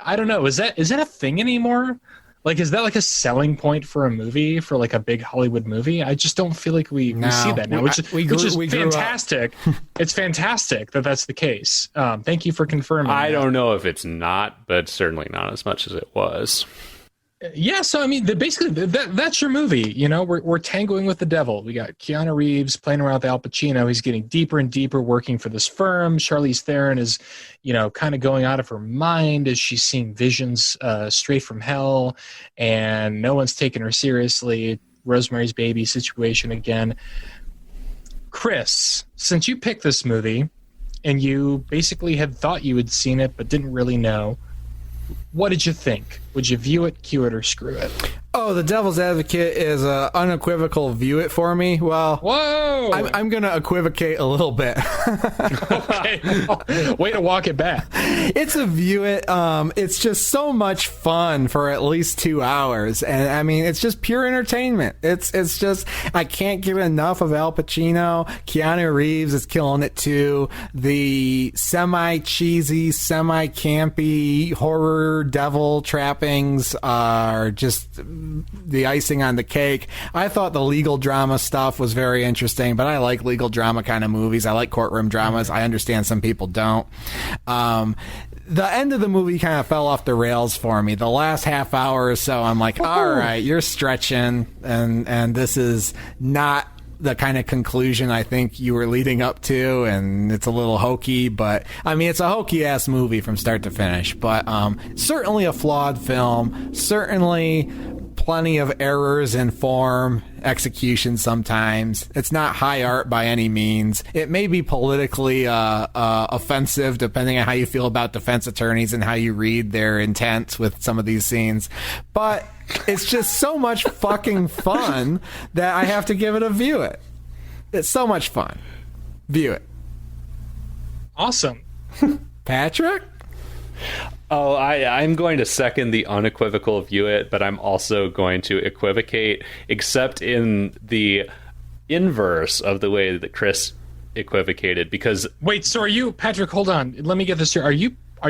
I don't know, is that a thing anymore? Like, is that like a selling point for a movie, for like a big Hollywood movie? I just don't feel like we see that now, which is fantastic. It's fantastic that that's the case. Thank you for confirming. I don't know if it's not, but certainly not as much as it was. Yeah, so I mean, basically that's your movie. We're tangoing with the devil. We got Keanu Reeves playing around with Al Pacino. He's getting deeper and deeper working for this firm. Charlize Theron is, kind of going out of her mind as she's seeing visions straight from hell, and no one's taking her seriously. Rosemary's Baby situation again. Chris, since you picked this movie and you basically had thought you had seen it but didn't really know, what did you think? Would you view it, cue it, or screw it? Oh, The Devil's Advocate is a unequivocal view it for me. Well, whoa! I'm going to equivocate a little bit. Okay, way to walk it back. It's a view it. It's just so much fun for at least 2 hours, and I mean, it's just pure entertainment. It's just I can't get enough of Al Pacino. Keanu Reeves is killing it too. The semi-cheesy, semi-campy horror devil trappings are just the icing on the cake. I thought the legal drama stuff was very interesting, but I like legal drama kind of movies. I like courtroom dramas. I understand some people don't. The end of the movie kind of fell off the rails for me. The last half hour or so, I'm like, all right, you're stretching, and this is not the kind of conclusion I think you were leading up to, and it's a little hokey, but I mean, it's a hokey ass movie from start to finish, but certainly a flawed film, certainly plenty of errors in form, execution sometimes. It's not high art by any means. It may be politically offensive depending on how you feel about defense attorneys and how you read their intent with some of these scenes, but it's just so much fucking fun that I have to give it a view it. It's so much fun. View it. Awesome. Patrick? Oh, I'm going to second the unequivocal view it, but I'm also going to equivocate, except in the inverse of the way that Chris equivocated, because... Wait, so are you... Patrick, hold on. Let me get this here. Are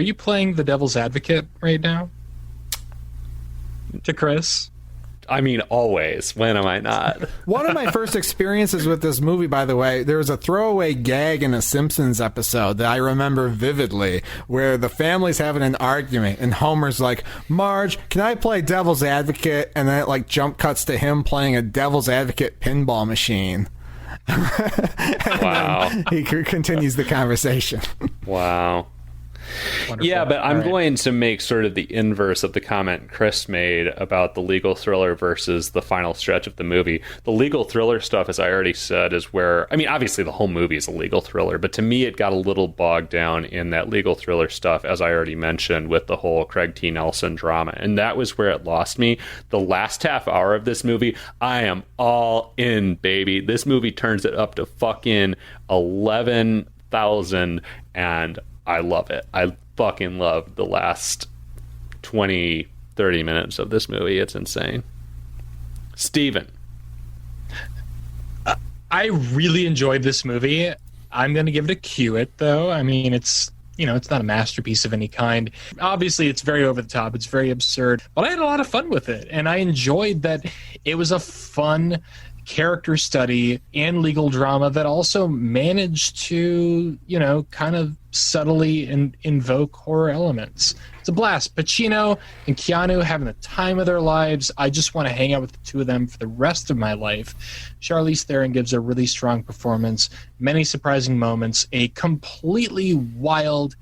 you playing the devil's advocate right now? To Chris? I mean, always. When am I not? One of my first experiences with this movie, by the way, there was a throwaway gag in a Simpsons episode that I remember vividly, where the family's having an argument, and Homer's like, Marge, can I play devil's advocate? And then it like jump cuts to him playing a devil's advocate pinball machine. Wow. He continues the conversation. Wow. Wonderful. Yeah, but I'm All right. going to make sort of the inverse of the comment Chris made about the legal thriller versus the final stretch of the movie. The legal thriller stuff, as I already said, is where, I mean, obviously the whole movie is a legal thriller, but to me it got a little bogged down in that legal thriller stuff, as I already mentioned, with the whole Craig T. Nelson drama. And that was where it lost me. The last half hour of this movie, I am all in, baby. This movie turns it up to fucking 11,000, and I love it. I fucking love the last 20, 30 minutes of this movie. It's insane. Steven. I really enjoyed this movie. I'm going to give it a Q it, though. I mean, it's not a masterpiece of any kind. Obviously, it's very over the top. It's very absurd. But I had a lot of fun with it. And I enjoyed that it was a fun character study and legal drama that also managed to, kind of subtly invoke horror elements. It's a blast. Pacino and Keanu having the time of their lives. I just want to hang out with the two of them for the rest of my life. Charlize Theron gives a really strong performance, many surprising moments, a completely wild,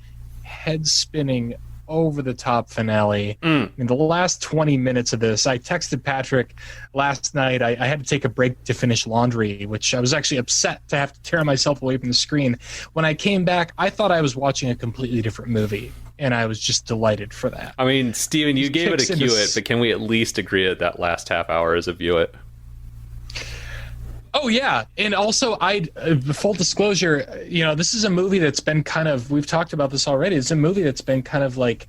head-spinning, over-the-top finale. In the last 20 minutes of this, I texted Patrick last night. I had to take a break to finish laundry, which I was actually upset to have to tear myself away from the screen. When I came back, I thought I was watching a completely different movie, and I was just delighted for that. I mean, Steven, you gave it a Q it, but can we at least agree that that last half hour is a view it? Oh, yeah. And also, full disclosure, this is a movie that's been kind of, we've talked about this already, it's a movie that's been kind of like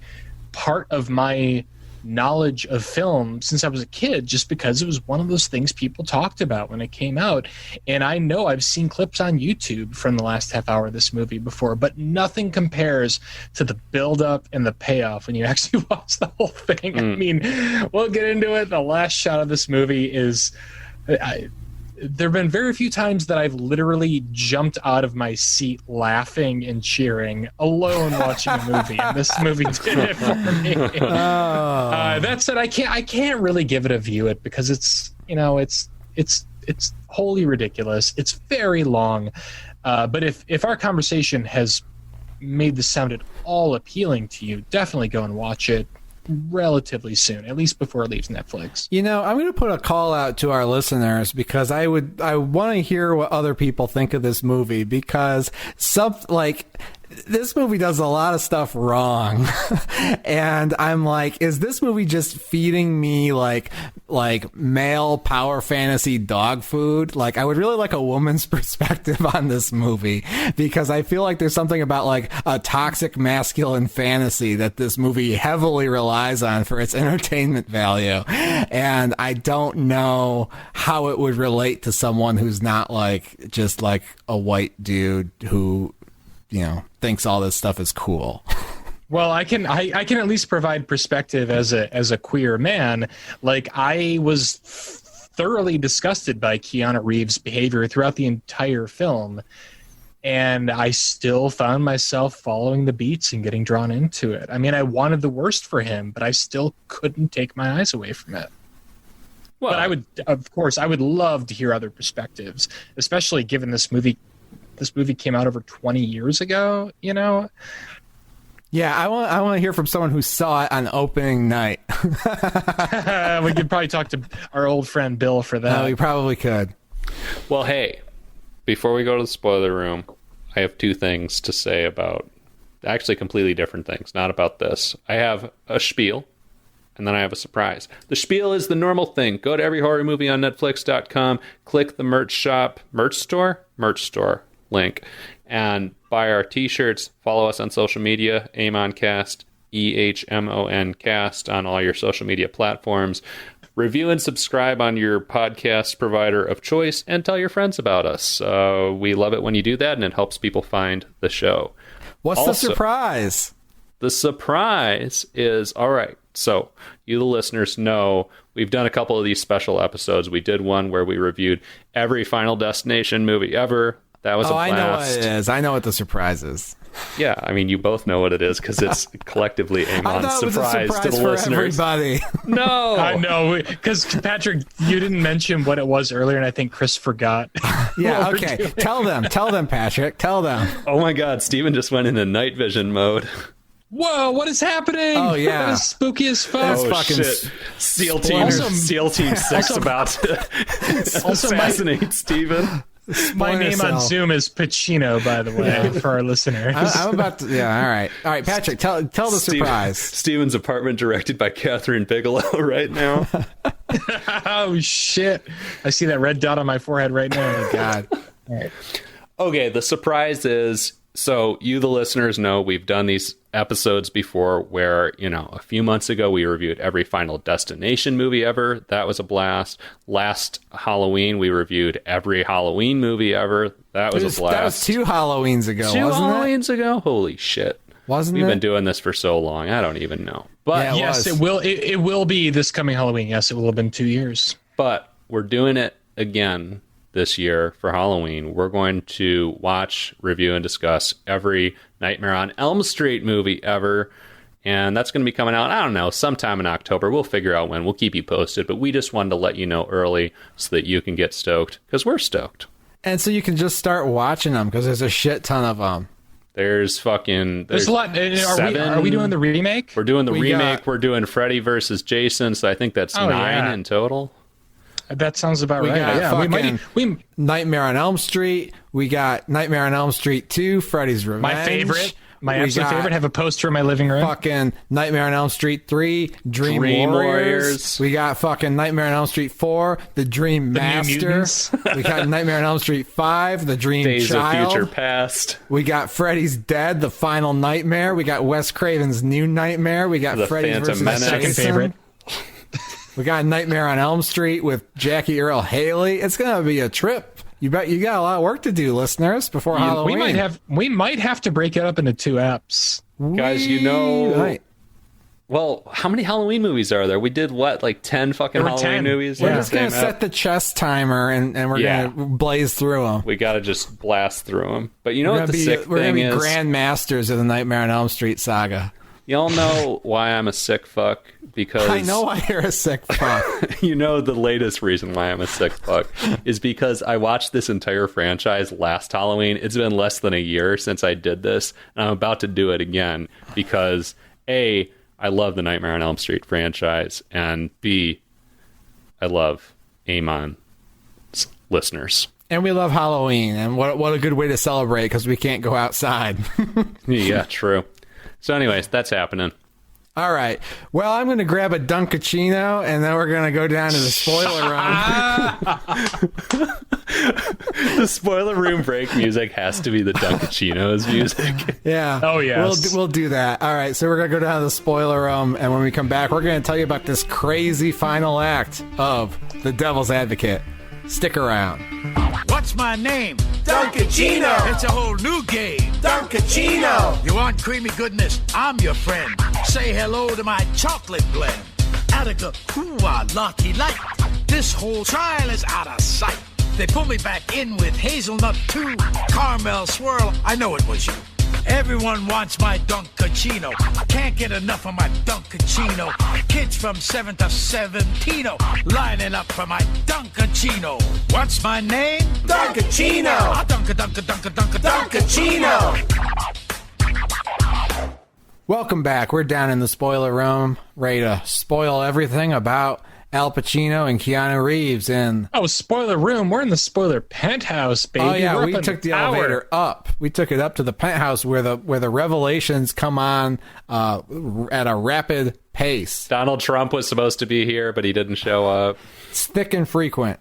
part of my knowledge of film since I was a kid, just because it was one of those things people talked about when it came out. And I know I've seen clips on YouTube from the last half hour of this movie before, but nothing compares to the build-up and the payoff when you actually watch the whole thing. I mean, we'll get into it. The last shot of this movie is... there have been very few times that I've literally jumped out of my seat laughing and cheering alone watching a movie, and this movie did it for me. That said, I can't really give it a view it because it's wholly ridiculous. It's very long, but if our conversation has made this sound at all appealing to you, definitely go and watch it relatively soon, at least before it leaves Netflix. I'm going to put a call out to our listeners because I want to hear what other people think of this movie, because this movie does a lot of stuff wrong. And I'm like, is this movie just feeding me like male power fantasy dog food? Like, I would really like a woman's perspective on this movie, because I feel like there's something about like a toxic masculine fantasy that this movie heavily relies on for its entertainment value. And I don't know how it would relate to someone who's not like just like a white dude who, you know, thinks all this stuff is cool. Well, I can at least provide perspective as a queer man. Like, I was thoroughly disgusted by Keanu Reeves' behavior throughout the entire film, and I still found myself following the beats and getting drawn into it. I mean, I wanted the worst for him, but I still couldn't take my eyes away from it. Well, but I would love to hear other perspectives, especially given this movie came out over 20 years ago, you know? Yeah, I want to hear from someone who saw it on opening night. We could probably talk to our old friend Bill for that. We probably could. Well, hey, before we go to the spoiler room, I have two things to say about, actually completely different things, not about this. I have a spiel, and then I have a surprise. The spiel is the normal thing. Go to everyhorrormovieonnetflix.com, click the merch store link, and buy our t-shirts. Follow us on social media, AmonCast, EHMONcast on all your social media platforms. Review and subscribe on your podcast provider of choice, and tell your friends about us. We love it when you do that, and it helps people find the show. What's the surprise? The surprise is, all right, so you the listeners know we've done a couple of these special episodes. We did one where we reviewed every Final Destination movie ever. That was a blast. I know what it is. I know what the surprise is. Yeah, I mean, you both know what it is because it's collectively Amon's surprise to the for listeners. Everybody. No, I know, because Patrick, you didn't mention what it was earlier, and I think Chris forgot. Yeah, okay. Tell them, Patrick. Tell them. Oh my God, Steven just went into night vision mode. Whoa, what is happening? Oh, yeah. That is spooky as fuck. That's Oh fucking shit! SEAL Team 6 about to assassinate Steven. My name on Zoom is Pacino, by the way, for our listeners. I'm about to. Yeah, all right, Patrick. Tell the surprise. Steven's apartment, directed by Catherine Bigelow, right now. Oh shit! I see that red dot on my forehead right now. Oh my God. All right. Okay, the surprise is, so you the listeners know we've done these episodes before where, you know, a few months ago we reviewed every Final Destination movie ever. That was a blast. Last Halloween we reviewed every Halloween movie ever. That was a blast. That was 2 Halloweens ago, wasn't it? 2 Halloweens ago? Holy shit. Wasn't it? We've been doing this for so long. I don't even know. But Yeah, Yes, was. it will. It will be this coming Halloween. Yes, it will have been 2 years. But we're doing it again this year for Halloween. We're going to watch, review, and discuss every Nightmare on Elm Street movie ever. And that's going to be coming out, I don't know, sometime in October. We'll figure out when. We'll keep you posted. But we just wanted to let you know early so that you can get stoked, because we're stoked. And so you can just start watching them, because there's a shit ton of them. There's a lot. Are we doing the remake? We're doing the remake. We're doing Freddy versus Jason. So I think that's 9 in total. That sounds about right. Yeah, we Nightmare on Elm Street. We got Nightmare on Elm Street 2, Freddy's Revenge. My favorite. My absolute favorite. Have a poster in my living room. Fucking Nightmare on Elm Street 3, Dream Warriors. We got fucking Nightmare on Elm Street 4, The Dream Master. We got Nightmare on Elm Street 5, The Dream Days Child. of Future Past. We got Freddy's Dead, The Final Nightmare. We got Wes Craven's New Nightmare. We got The Freddy's Phantom versus Menace. Second Jason. favorite. We got Nightmare on Elm Street with Jackie Earle Haley. It's gonna be a trip. You bet you got a lot of work to do, listeners, before Halloween. We might have to break it up into 2 eps. Guys, you know, well, how many Halloween movies are there? We did what, like 10 fucking Halloween 10 movies? We're just gonna set the chess timer and we're gonna blaze through them. We gotta just blast through them. But you know what the sick we're thing gonna is? be grand masters of the Nightmare on Elm Street saga. Y'all know why I'm a sick fuck? Because I know why you're a sick fuck. You know the latest reason why I'm a sick fuck is because I watched this entire franchise last Halloween. It's been less than a year since I did this, and I'm about to do it again because A, I love the Nightmare on Elm Street franchise, and B, I love Amon's listeners. And we love Halloween, and what a good way to celebrate because we can't go outside. Yeah, true. So anyways, that's happening. All right. Well, I'm going to grab a Dunkachino, and then we're going to go down to the spoiler room. The spoiler room break music has to be the Dunkachino's music. Yeah. Oh, yes. We'll do that. All right. So we're going to go down to the spoiler room, and when we come back, we're going to tell you about this crazy final act of The Devil's Advocate. Stick around. What's my name? Dunkachino! It's a whole new game. Dunkachino! You want creamy goodness? I'm your friend. Say hello to my chocolate blend. Attica, hoo-ah, lucky light. This whole trial is out of sight. They pull me back in with hazelnut too. Caramel swirl, I know it was you. Everyone wants my Dunkachino. Can't get enough of my Dunkachino. Kids from 7 to 17 lining up for my Dunkachino. What's my name? Dunkachino! Dunkachino! Welcome back. We're down in the spoiler room, ready to spoil everything about Al Pacino and Keanu Reeves. And Oh, spoiler room. We're in the spoiler penthouse, baby. oh yeah, We're we up took the an hour. elevator up. We took it up to the penthouse where the revelations come on at a rapid pace. Donald Trump was supposed to be here, but he didn't show up. It's thick and frequent.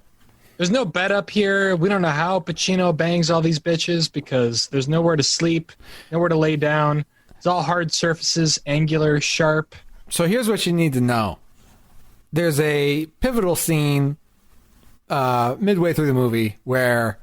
There's no bed up here. We don't know how Pacino bangs all these bitches because there's nowhere to sleep, nowhere to lay down. It's all hard surfaces, angular, sharp. So here's what you need to know. There's a pivotal scene midway through the movie where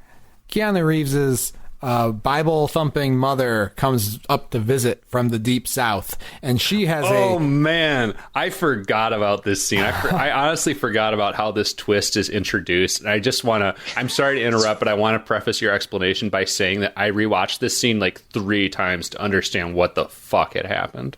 Keanu Reeves's Bible-thumping mother comes up to visit from the deep south, and she has Oh man, I forgot about this scene. I honestly forgot about how this twist is introduced, and I just want to. I'm sorry to interrupt, but I want to preface your explanation by saying that I rewatched this scene like 3 times to understand what the fuck had happened.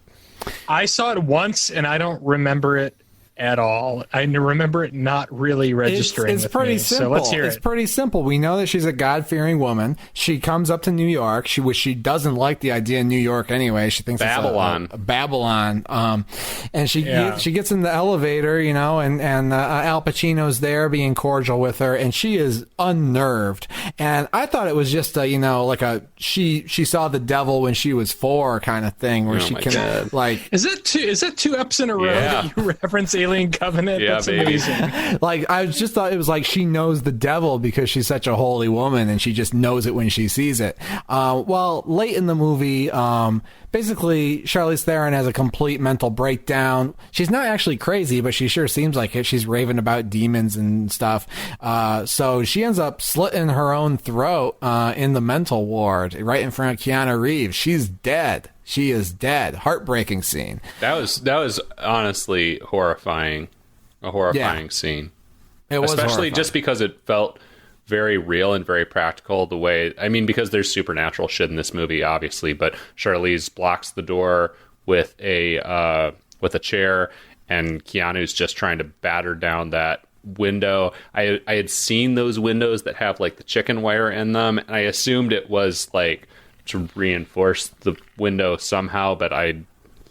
I saw it once, and I don't remember it at all. I remember it not really registering. It's with pretty me, simple. So let's hear It's it. pretty simple. We know that she's a God-fearing woman. She comes up to New York, which she doesn't like the idea of New York anyway. She thinks Babylon. it's a Babylon. And she gets in the elevator, and Al Pacino's there being cordial with her, and she is unnerved. And I thought it was just she saw the devil when she was 4 kind of thing, where she can God. like. Is it 2 eps in a row Yeah. that you reference Alien Covenant? Yeah, That's baby. amazing. Like, I just thought it was like she knows the devil because she's such a holy woman and she just knows it when she sees it. Well, late in the movie, basically, Charlize Theron has a complete mental breakdown. She's not actually crazy, but she sure seems like it. She's raving about demons and stuff. So she ends up slitting her own throat in the mental ward right in front of Keanu Reeves. She's dead. She is dead. Heartbreaking scene. That was honestly horrifying. A horrifying scene. It was Especially horrifying. just because it felt very real and very practical the way, because there's supernatural shit in this movie, obviously, but Charlize blocks the door with a chair, and Keanu's just trying to batter down that window. I had seen those windows that have like the chicken wire in them, and I assumed it was like to reinforce the window somehow, but I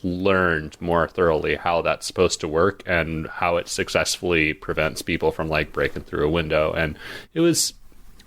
learned more thoroughly how that's supposed to work and how it successfully prevents people from like breaking through a window, and it was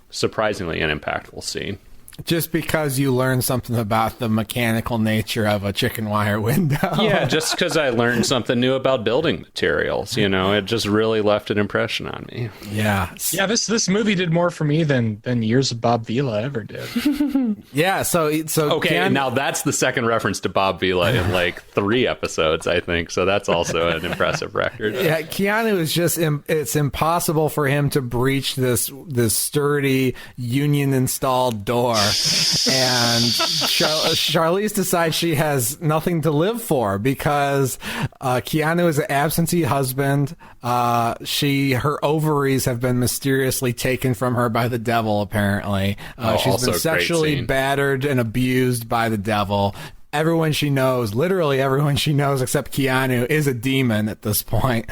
surprisingly an impactful scene. Just because you learn something about the mechanical nature of a chicken wire window. Yeah, just because I learned something new about building materials, it just really left an impression on me. Yeah. Yeah, this movie did more for me than years of Bob Vila ever did. Yeah, so Okay, now that's the second reference to Bob Vila in like 3 episodes, I think. So that's also an impressive record. Yeah, Keanu is just it's impossible for him to breach this sturdy union installed door. And Charlize decides she has nothing to live for because Keanu is an absentee husband. Her ovaries have been mysteriously taken from her by the devil, apparently. She's also been a great sexually scene. battered and abused by the devil. Everyone she knows, literally everyone she knows except Keanu, is a demon at this point.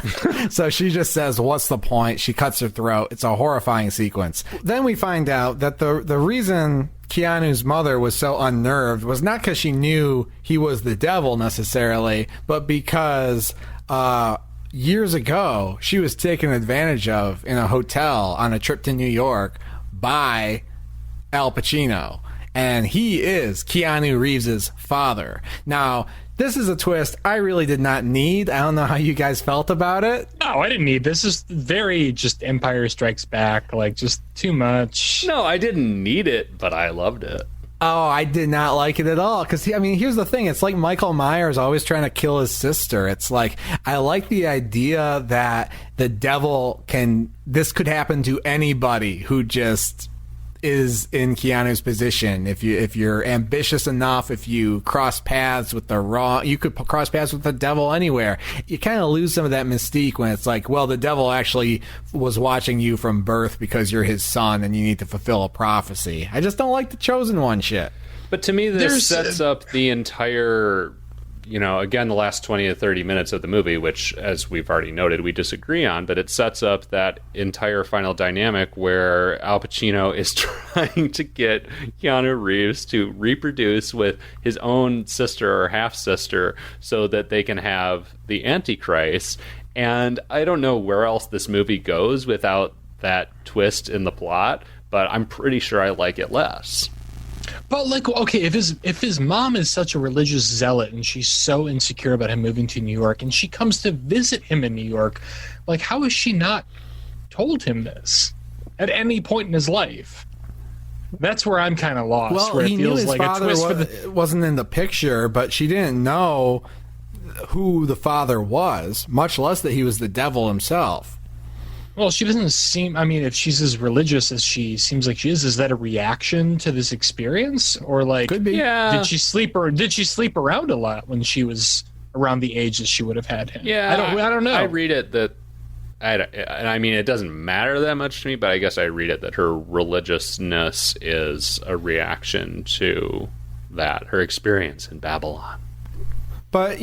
So she just says, what's the point? She cuts her throat. It's a horrifying sequence. Then we find out that the reason Keanu's mother was so unnerved was not because she knew he was the devil necessarily, but because years ago she was taken advantage of in a hotel on a trip to New York by Al Pacino, and he is Keanu Reeves' father. Now, this is a twist I really did not need. I don't know how you guys felt about it. No, I didn't need this. Is very just Empire Strikes Back, like just too much. No, I didn't need it, but I loved it. Oh, I did not like it at all. Because, here's the thing. It's like Michael Myers always trying to kill his sister. It's like, I like the idea that the devil this could happen to anybody who just is in Keanu's position. If you're ambitious enough, if you cross paths with you could cross paths with the devil anywhere. You kind of lose some of that mystique when it's like, well, the devil actually was watching you from birth because you're his son and you need to fulfill a prophecy. I just don't like the chosen one shit. But to me, this sets up the entire, again, the last 20 to 30 minutes of the movie, which, as we've already noted, we disagree on, but it sets up that entire final dynamic where Al Pacino is trying to get Keanu Reeves to reproduce with his own sister or half-sister so that they can have the Antichrist. And I don't know where else this movie goes without that twist in the plot, but I'm pretty sure I like it less. But okay, if his mom is such a religious zealot and she's so insecure about him moving to New York and she comes to visit him in New York, how has she not told him this at any point in his life? That's where I'm kind of lost. Well, where he knew his father wasn't in the picture, but she didn't know who the father was, much less that he was the devil himself. Well, she doesn't seem... if she's as religious as she seems like she is that a reaction to this experience? Or, could be. Yeah. Did she sleep around a lot when she was around the age that she would have had him? Yeah. I don't know. I read it that... it doesn't matter that much to me, but I guess I read it that her religiousness is a reaction to that, her experience in Babylon. But,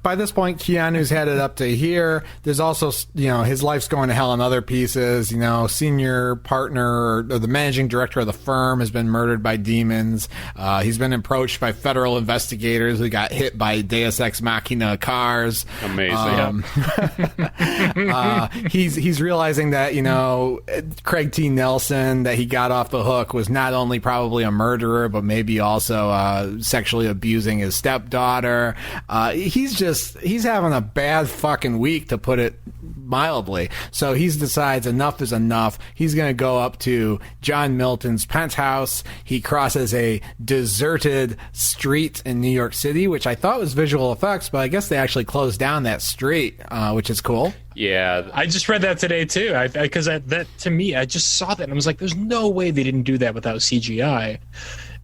by this point, Keanu's headed up to here. There's also, his life's going to hell in other pieces. Senior partner or the managing director of the firm has been murdered by demons. He's been approached by federal investigators who got hit by Deus Ex Machina cars. Amazing. He's realizing that, Craig T. Nelson, that he got off the hook, was not only probably a murderer, but maybe also sexually abusing his stepdaughter. He's having a bad fucking week, to put it mildly. So he decides enough is enough. He's going to go up to John Milton's penthouse. He crosses a deserted street in New York City, which I thought was visual effects, but I guess they actually closed down that street, which is cool. Yeah. I just read that today, too, because that to me, I just saw that and I was like, there's no way they didn't do that without CGI.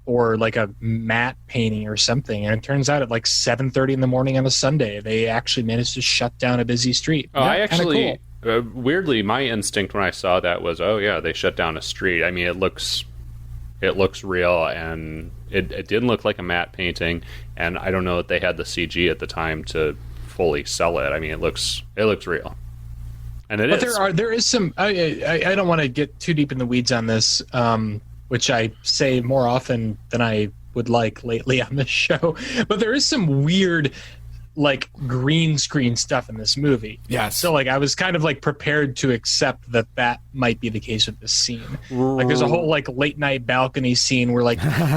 Or a matte painting or something. And it turns out at 7:30 in the morning on a Sunday, they actually managed to shut down a busy street. Oh, I actually, weirdly, my instinct when I saw that was, oh yeah, they shut down a street. It looks real, and it didn't look like a matte painting. And I don't know that they had the CG at the time to fully sell it. It looks real. And it is. But there is some, I don't want to get too deep in the weeds on this, which I say more often than I would like lately on this show. But there is some weird, green screen stuff in this movie. Yeah. So, I was kind of, prepared to accept that might be the case with this scene. There's a whole, late-night balcony scene where,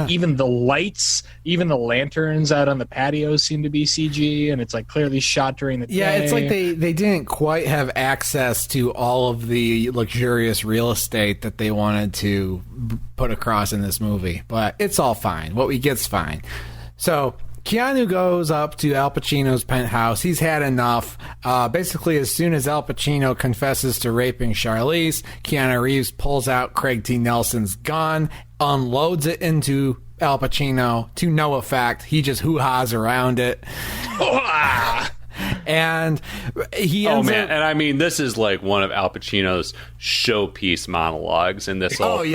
even the lights, even the lanterns out on the patio seem to be CG, and it's, clearly shot during the day. Yeah, it's like they didn't quite have access to all of the luxurious real estate that they wanted to put across in this movie. But it's all fine. What we get's fine. So Keanu goes up to Al Pacino's penthouse. He's had enough. Basically, as soon as Al Pacino confesses to raping Charlize, Keanu Reeves pulls out Craig T. Nelson's gun, unloads it into Al Pacino to no effect. He just hoo-ha's around it. And he ends up... and this is one of Al Pacino's showpiece monologues in this whole thing.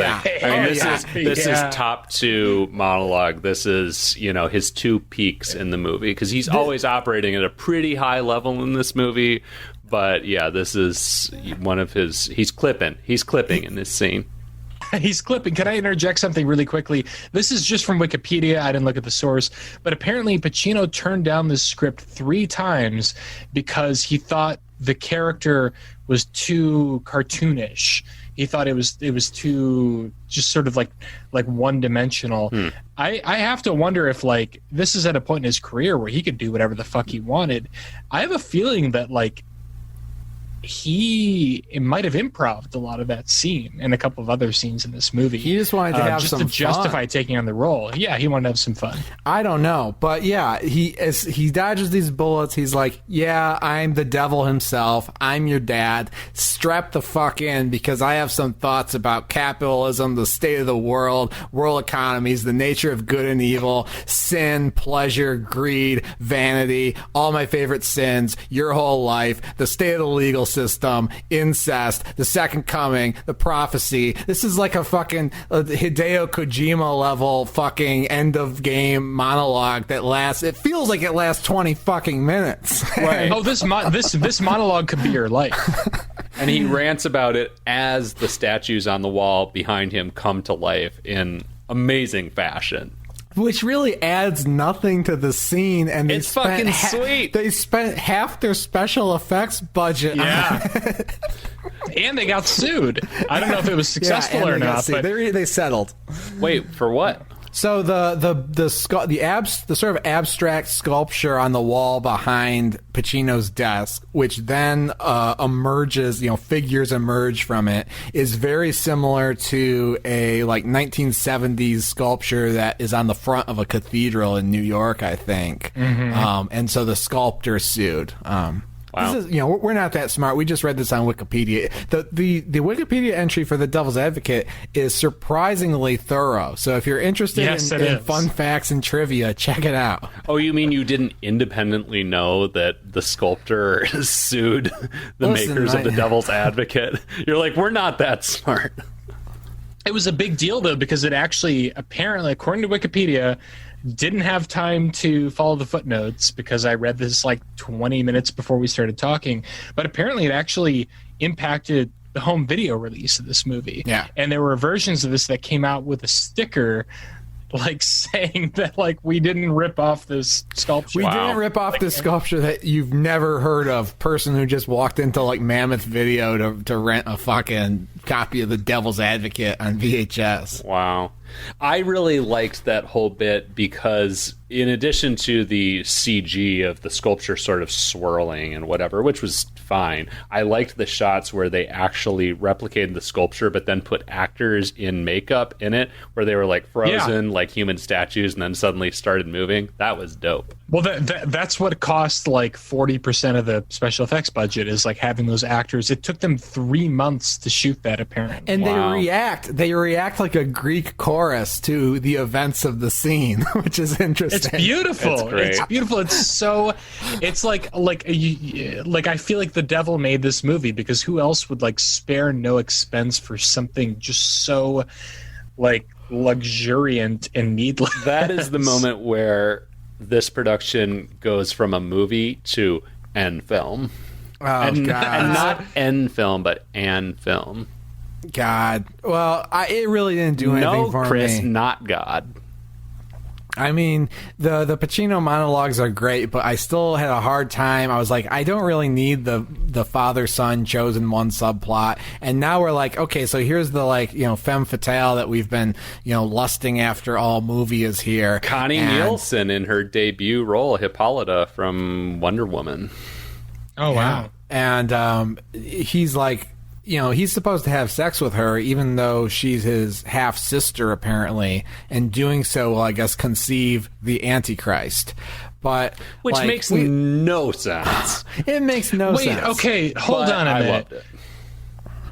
This is top 2 monologue. This is his 2 peaks in the movie, because he's always operating at a pretty high level in this movie. But yeah, this is one of his... He's clipping in this scene. He's clipping. Can I interject something really quickly? This is just from Wikipedia. I didn't look at the source. But apparently Pacino turned down this script 3 times because he thought the character was too cartoonish. He thought it was too just sort of like one dimensional. I have to wonder if like this is at a point in his career where he could do whatever the fuck he wanted. I have a feeling that like it might have improv'd a lot of that scene and a couple of other scenes in this movie. He just wanted to have just some to fun. justify taking on the role. Yeah, he wanted to have some fun. I don't know, but yeah, as he dodges these bullets, he's like, "Yeah, I'm the devil himself. I'm your dad. Strap the fuck in because I have some thoughts about capitalism, the state of the world economies, the nature of good and evil, sin, pleasure, greed, vanity, all my favorite sins, your whole life, the state of the legal system, incest, the second coming, the prophecy." This is like a fucking Hideo Kojima level fucking end of game monologue that lasts. It feels like it lasts 20 fucking minutes. Right. Oh, this monologue could be your life. And he rants about it as the statues on the wall behind him come to life in amazing fashion. Which really adds nothing to the scene, and It's fucking sweet. They spent half their special effects budget. Yeah. And they got sued. I don't know if it was successful or not, but they settled. Wait, for what? So the sort of abstract sculpture on the wall behind Pacino's desk, which then emerges, figures emerge from it, is very similar to a like 1970s sculpture that is on the front of a cathedral in New York, I think. Mm-hmm. And so the sculptor sued. Wow. This is, we're not that smart. We just read this on Wikipedia. The Wikipedia entry for The Devil's Advocate is surprisingly thorough. So if you're interested in fun facts and trivia, check it out. Oh, you mean you didn't independently know that the sculptor sued the makers of The Devil's Advocate? You're like, we're not that smart. it was a big deal, though, because it actually, apparently, according to Wikipedia, didn't have time to follow the footnotes because I read this like 20 minutes before we started talking. But apparently it actually impacted the home video release of this movie. Yeah. And there were versions of this that came out with a sticker like saying that like we didn't rip off this sculpture. We didn't rip off this sculpture that you've never heard of. Person who just walked into like Mammoth Video to rent a fucking copy of The Devil's Advocate on VHS. Wow. I really liked that whole bit because in addition to the CG of the sculpture sort of swirling and whatever, which was fine, I liked the shots where they actually replicated the sculpture but then put actors in makeup in it where they were like frozen like human statues and then suddenly started moving. That was dope. Well, that's what cost like 40% of the special effects budget is like having those actors. It took them 3 months to shoot that, apparently. And they react like a Greek chorus to the events of the scene, which is interesting. It's beautiful. It's beautiful. It's so. It's like I feel like the devil made this movie because who else would like spare no expense for something just so like luxuriant and needless. That is the moment where this production goes from a movie to an film. Oh, God. God. And not an film, but an film. God. Well, it really didn't do anything for me. No, Chris, not God. I mean, the Pacino monologues are great, but I still had a hard time. I was like, I don't really need the father-son chosen one subplot. And now we're like, okay, so here's the like, femme fatale that we've been, lusting after all movie is here. Connie Nielsen in her debut role, Hippolyta from Wonder Woman. Oh, wow. And he's like, he's supposed to have sex with her, even though she's his half-sister, apparently, and doing so will, I guess, conceive the Antichrist. Which makes no sense. It makes no sense. Wait, okay, hold on a minute. I loved it.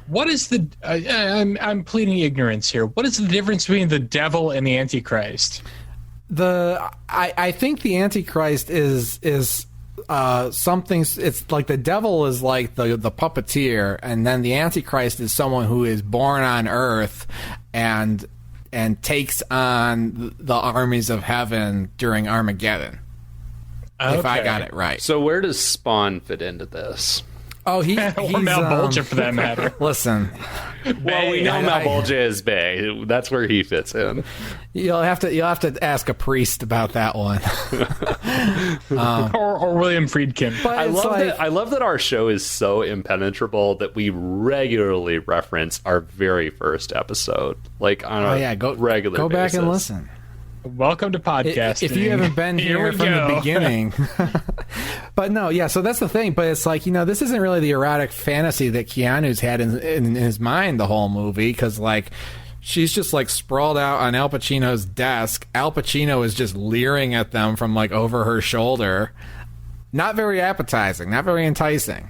What is the... I'm pleading ignorance here. What is the difference between the devil and the Antichrist? I think the Antichrist is something. It's like the devil is like the puppeteer, and then the Antichrist is someone who is born on Earth and takes on the armies of heaven during Armageddon. Okay. If I got it right. So where does Spawn fit into this? Oh, he's or Malbolgia for that matter. Listen, Well, we know Malbolgia is Bay. That's where he fits in. you'll have to ask a priest about that one. Or William Friedkin. But I love that our show is so impenetrable that we regularly reference our very first episode, like on a regular go back basis. and listen. Welcome to podcasting. If you haven't been here from the beginning. But no, yeah, so that's the thing. But it's like, this isn't really the erotic fantasy that Keanu's had in his mind the whole movie, because, like, she's just, like, sprawled out on Al Pacino's desk. Al Pacino is just leering at them from, like, over her shoulder. Not very appetizing, not very enticing.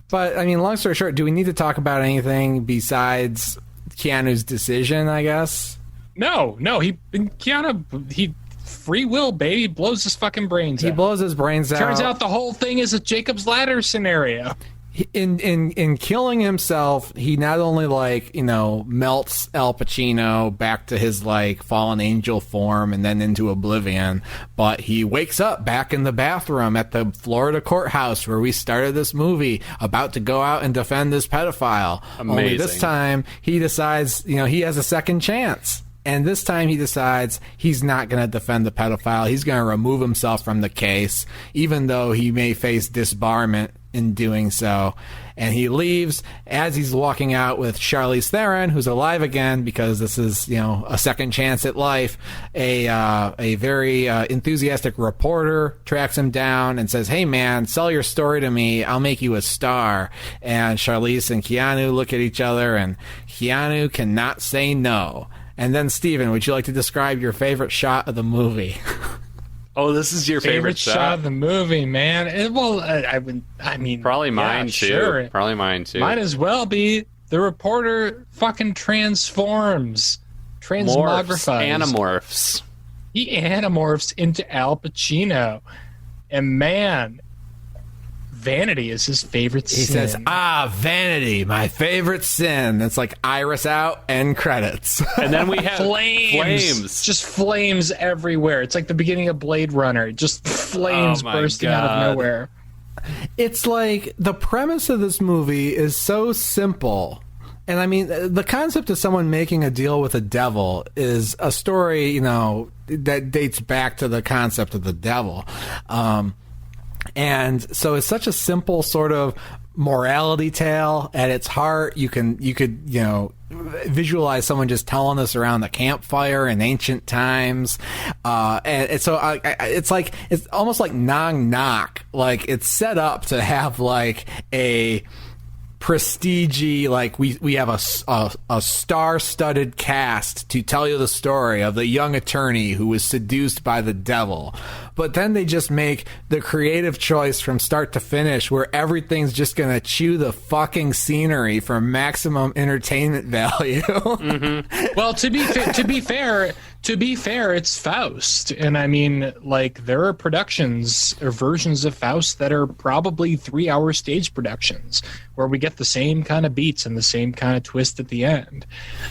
But, I mean, long story short, do we need to talk about anything besides Keanu's decision, I guess? No, Keanu, he free will, baby, blows his fucking brains out. He blows his brains out. Turns out the whole thing is a Jacob's Ladder scenario. In killing himself, he not only, like, melts Al Pacino back to his, like, fallen angel form and then into oblivion, but he wakes up back in the bathroom at the Florida courthouse where we started this movie, about to go out and defend this pedophile. Amazing. Only this time he decides, he has a second chance. And this time he decides he's not going to defend the pedophile. He's going to remove himself from the case, even though he may face disbarment in doing so. And he leaves as he's walking out with Charlize Theron, who's alive again because this is, a second chance at life. A very enthusiastic reporter tracks him down and says, "Hey man, sell your story to me. I'll make you a star." And Charlize and Keanu look at each other, and Keanu cannot say no. And then, Steven, would you like to describe your favorite shot of the movie? Oh, this is your favorite shot of the movie, man. I mean, probably mine too. Sure. Probably mine too. Might as well be. The reporter fucking transmogrifies. Anamorphs. He anamorphs into Al Pacino, and man, vanity is his favorite sin. He says, vanity, my favorite sin. It's like iris out, end credits. And then we have flames. Just flames everywhere. It's like the beginning of Blade Runner. Just flames bursting out of nowhere. It's like the premise of this movie is so simple. And I mean, the concept of someone making a deal with a devil is a story, that dates back to the concept of the devil. And so it's such a simple sort of morality tale at its heart. You could visualize someone just telling this around the campfire in ancient times. And so it's almost like Knock Knock. Like, it's set up to have like a prestige, like we have a star-studded cast to tell you the story of the young attorney who was seduced by the devil. But then they just make the creative choice from start to finish where everything's just gonna chew the fucking scenery for maximum entertainment value. Mm-hmm. Well, to be fair, it's Faust, and I mean, like, there are productions or versions of Faust that are probably 3-hour stage productions where we get the same kind of beats and the same kind of twist at the end.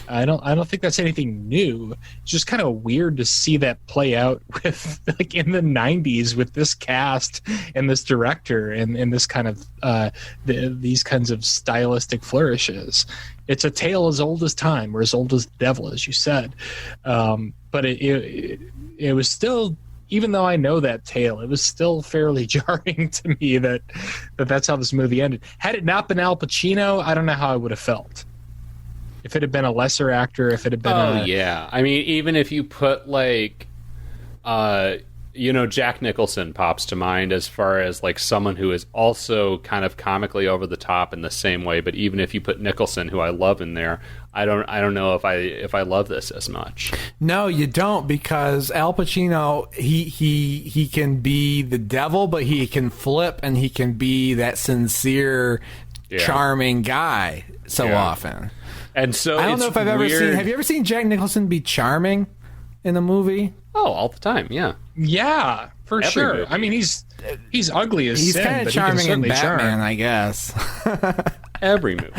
I don't think that's anything new. It's just kind of weird to see that play out with, like, in the 90s with this cast and this director and this kind of these kinds of stylistic flourishes. It's a tale as old as time, or as old as the devil, as you said. But it was still, even though I know that tale, it was still fairly jarring to me that that's how this movie ended. Had it not been Al Pacino, I don't know how I would have felt. If it had been a lesser actor, if it had been yeah. I mean, even if you put, like, Jack Nicholson pops to mind as far as, like, someone who is also kind of comically over the top in the same way. But even if you put Nicholson, who I love, in there, I don't know if I love this as much. No, you don't, because Al Pacino, he can be the devil, but he can flip and he can be that sincere, charming guy so often. And so I don't know if I've ever seen. Have you ever seen Jack Nicholson be charming in a movie? Oh, all the time, yeah. Yeah, for Every sure. movie. I mean, he's ugly as He's sin, kind but of charming he can in certainly Batman, charm. I guess. Every movie.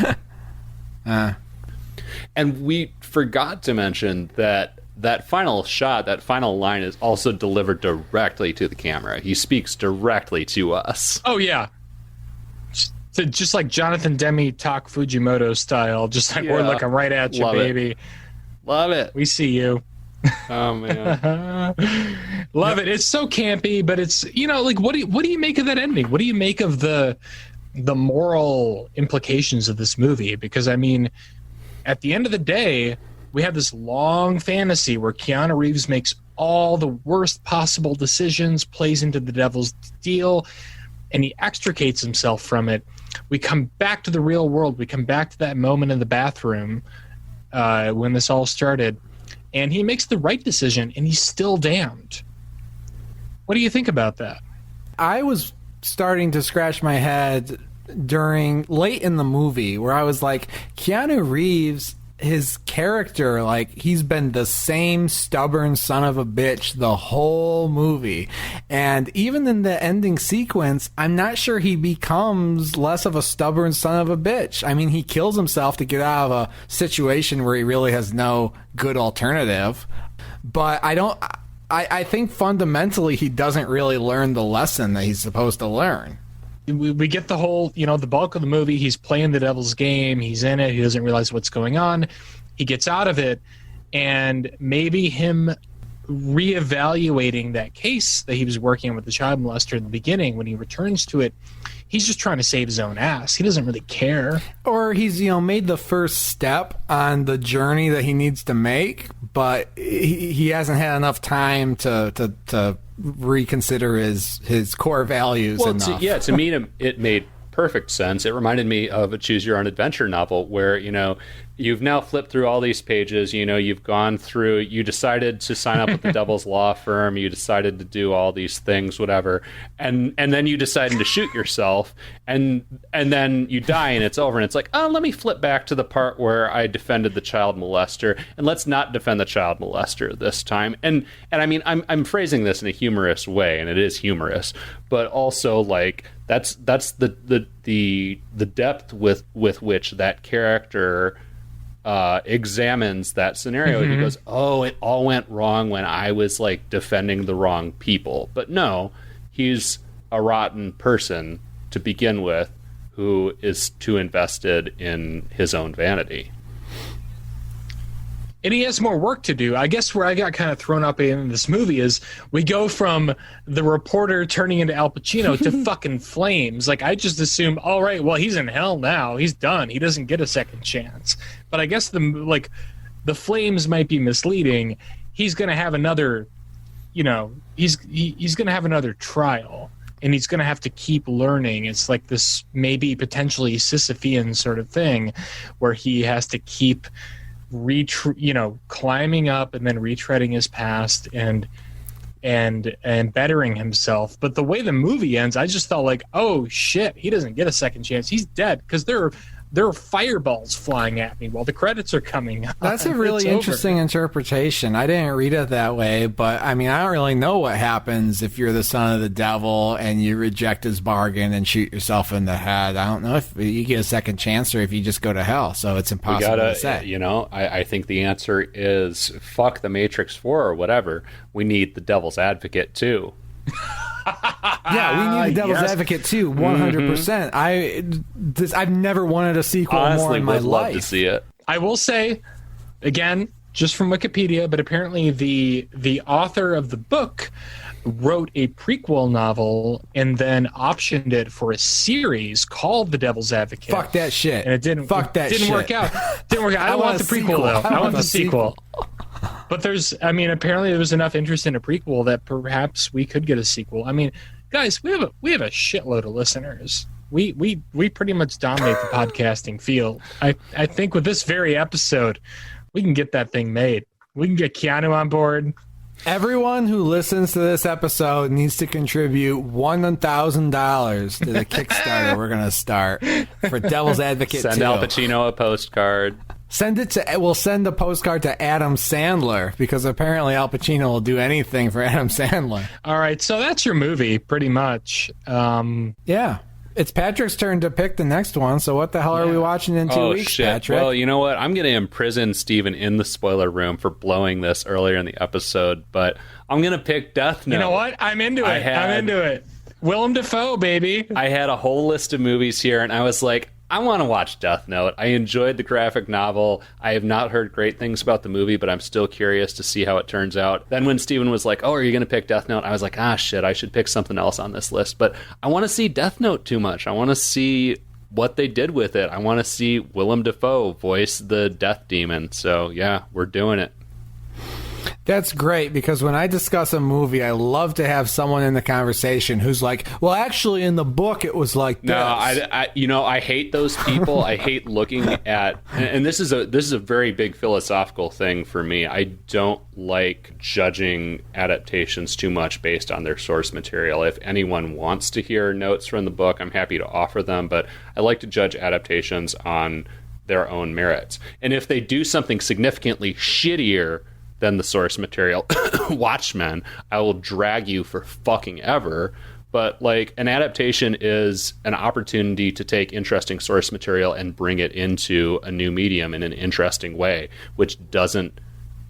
And we forgot to mention that final shot, that final line, is also delivered directly to the camera. He speaks directly to us. Oh yeah, So just like Jonathan Demme talk Fujimoto style, just like we're looking right at you, Love baby. Love it. We see you. Oh man. Love it. It's so campy, but it's, like what do you make of that ending? What do you make of the moral implications of this movie? Because I mean, at the end of the day, we have this long fantasy where Keanu Reeves makes all the worst possible decisions, plays into the devil's deal, and he extricates himself from it. We come back to the real world. We come back to that moment in the bathroom when this all started, and he makes the right decision, and he's still damned. What do you think about that? I was starting to scratch my head late in the movie where I was like, Keanu Reeves, his character, like, he's been the same stubborn son of a bitch the whole movie. And even in the ending sequence, I'm not sure he becomes less of a stubborn son of a bitch. I mean, he kills himself to get out of a situation where he really has no good alternative. But I think fundamentally he doesn't really learn the lesson that he's supposed to learn. We get the whole, the bulk of the movie. He's playing the devil's game. He's in it. He doesn't realize what's going on. He gets out of it. And maybe him reevaluating that case that he was working on with the child molester in the beginning, when he returns to it, he's just trying to save his own ass. He doesn't really care. Or he's, made the first step on the journey that he needs to make, but he hasn't had enough time to reconsider his core values enough. To me, it made perfect sense. It reminded me of a Choose Your Own Adventure novel where, you've now flipped through all these pages, you've gone through, you decided to sign up with the devil's law firm, you decided to do all these things, whatever, and then you decided to shoot yourself, and then you die and it's over, and it's like, oh, let me flip back to the part where I defended the child molester, and let's not defend the child molester this time. And I mean, I'm phrasing this in a humorous way, and it is humorous, but also like that's the depth with which that character examines that scenario. He goes, oh, it all went wrong when I was like defending the wrong people. But no, he's a rotten person to begin with who is too invested in his own vanity. And he has more work to do. I guess where I got kind of thrown up in this movie is we go from the reporter turning into Al Pacino to fucking flames. Like, I just assumed, all right, well, he's in hell now. He's done. He doesn't get a second chance. But I guess the flames might be misleading. He's going to have another, he's going to have another trial. And he's going to have to keep learning. It's like this maybe potentially Sisyphean sort of thing where he has to keep climbing up and then retreading his past and bettering himself. But the way the movie ends, I just felt like, oh shit, he doesn't get a second chance. He's dead, because there are fireballs flying at me while the credits are coming up. That's a really interesting interpretation. I didn't read it that way, but I mean, I don't really know what happens if you're the son of the devil and you reject his bargain and shoot yourself in the head. I don't know if you get a second chance or if you just go to hell, so it's impossible to say. I think the answer is fuck the Matrix 4 or whatever. We need the devil's advocate too. Yeah, we need the devil's advocate too, 100%. I've never wanted a sequel more in my life. Love to see it. I will say, again, just from Wikipedia, but apparently the author of the book wrote a prequel novel and then optioned it for a series called The Devil's Advocate. Fuck that shit. And it didn't work out. Didn't work out. I don't want the prequel though. I want the sequel. But apparently there was enough interest in a prequel that perhaps we could get a sequel. I mean, guys, we have a shitload of listeners. We pretty much dominate the podcasting field. I think with this very episode, we can get that thing made. We can get Keanu on board. Everyone who listens to this episode needs to contribute $1,000 to the Kickstarter we're going to start for Devil's Advocate 2. Send Al Pacino a postcard. We'll send a postcard to Adam Sandler, because apparently Al Pacino will do anything for Adam Sandler. All right, so that's your movie, pretty much. Yeah. It's Patrick's turn to pick the next one, so what the hell are we watching in 2 weeks, shit. Patrick? Well, you know what? I'm going to imprison Steven in the spoiler room for blowing this earlier in the episode, but I'm going to pick Death Note. You know what? I'm into it. Willem Dafoe, baby. I had a whole list of movies here, and I was like, I want to watch Death Note. I enjoyed the graphic novel. I have not heard great things about the movie, but I'm still curious to see how it turns out. Then when Steven was like, oh, are you going to pick Death Note? I was like, shit, I should pick something else on this list. But I want to see Death Note too much. I want to see what they did with it. I want to see Willem Dafoe voice the Death Demon. So, yeah, we're doing it. That's great, because when I discuss a movie, I love to have someone in the conversation who's like, well, actually, in the book, it was like this. No, I hate those people. I hate looking at, and this is a very big philosophical thing for me. I don't like judging adaptations too much based on their source material. If anyone wants to hear notes from the book, I'm happy to offer them, but I like to judge adaptations on their own merits. And if they do something significantly shittier than the source material, Watchmen, I will drag you for fucking ever. But like, an adaptation is an opportunity to take interesting source material and bring it into a new medium in an interesting way, which doesn't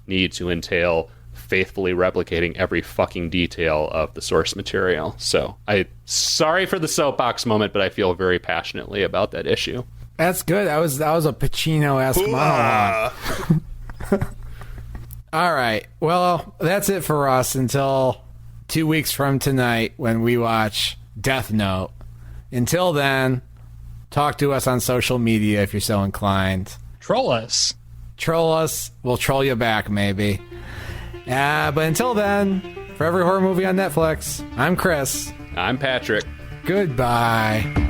need to entail faithfully replicating every fucking detail of the source material. So sorry for the soapbox moment, but I feel very passionately about that issue. That's good. That was a Pacino-esque monologue. All right. Well, that's it for us until 2 weeks from tonight when we watch Death Note. Until then, talk to us on social media if you're so inclined. Troll us. Troll us. We'll troll you back, maybe. But until then, for every horror movie on Netflix, I'm Chris. I'm Patrick. Goodbye.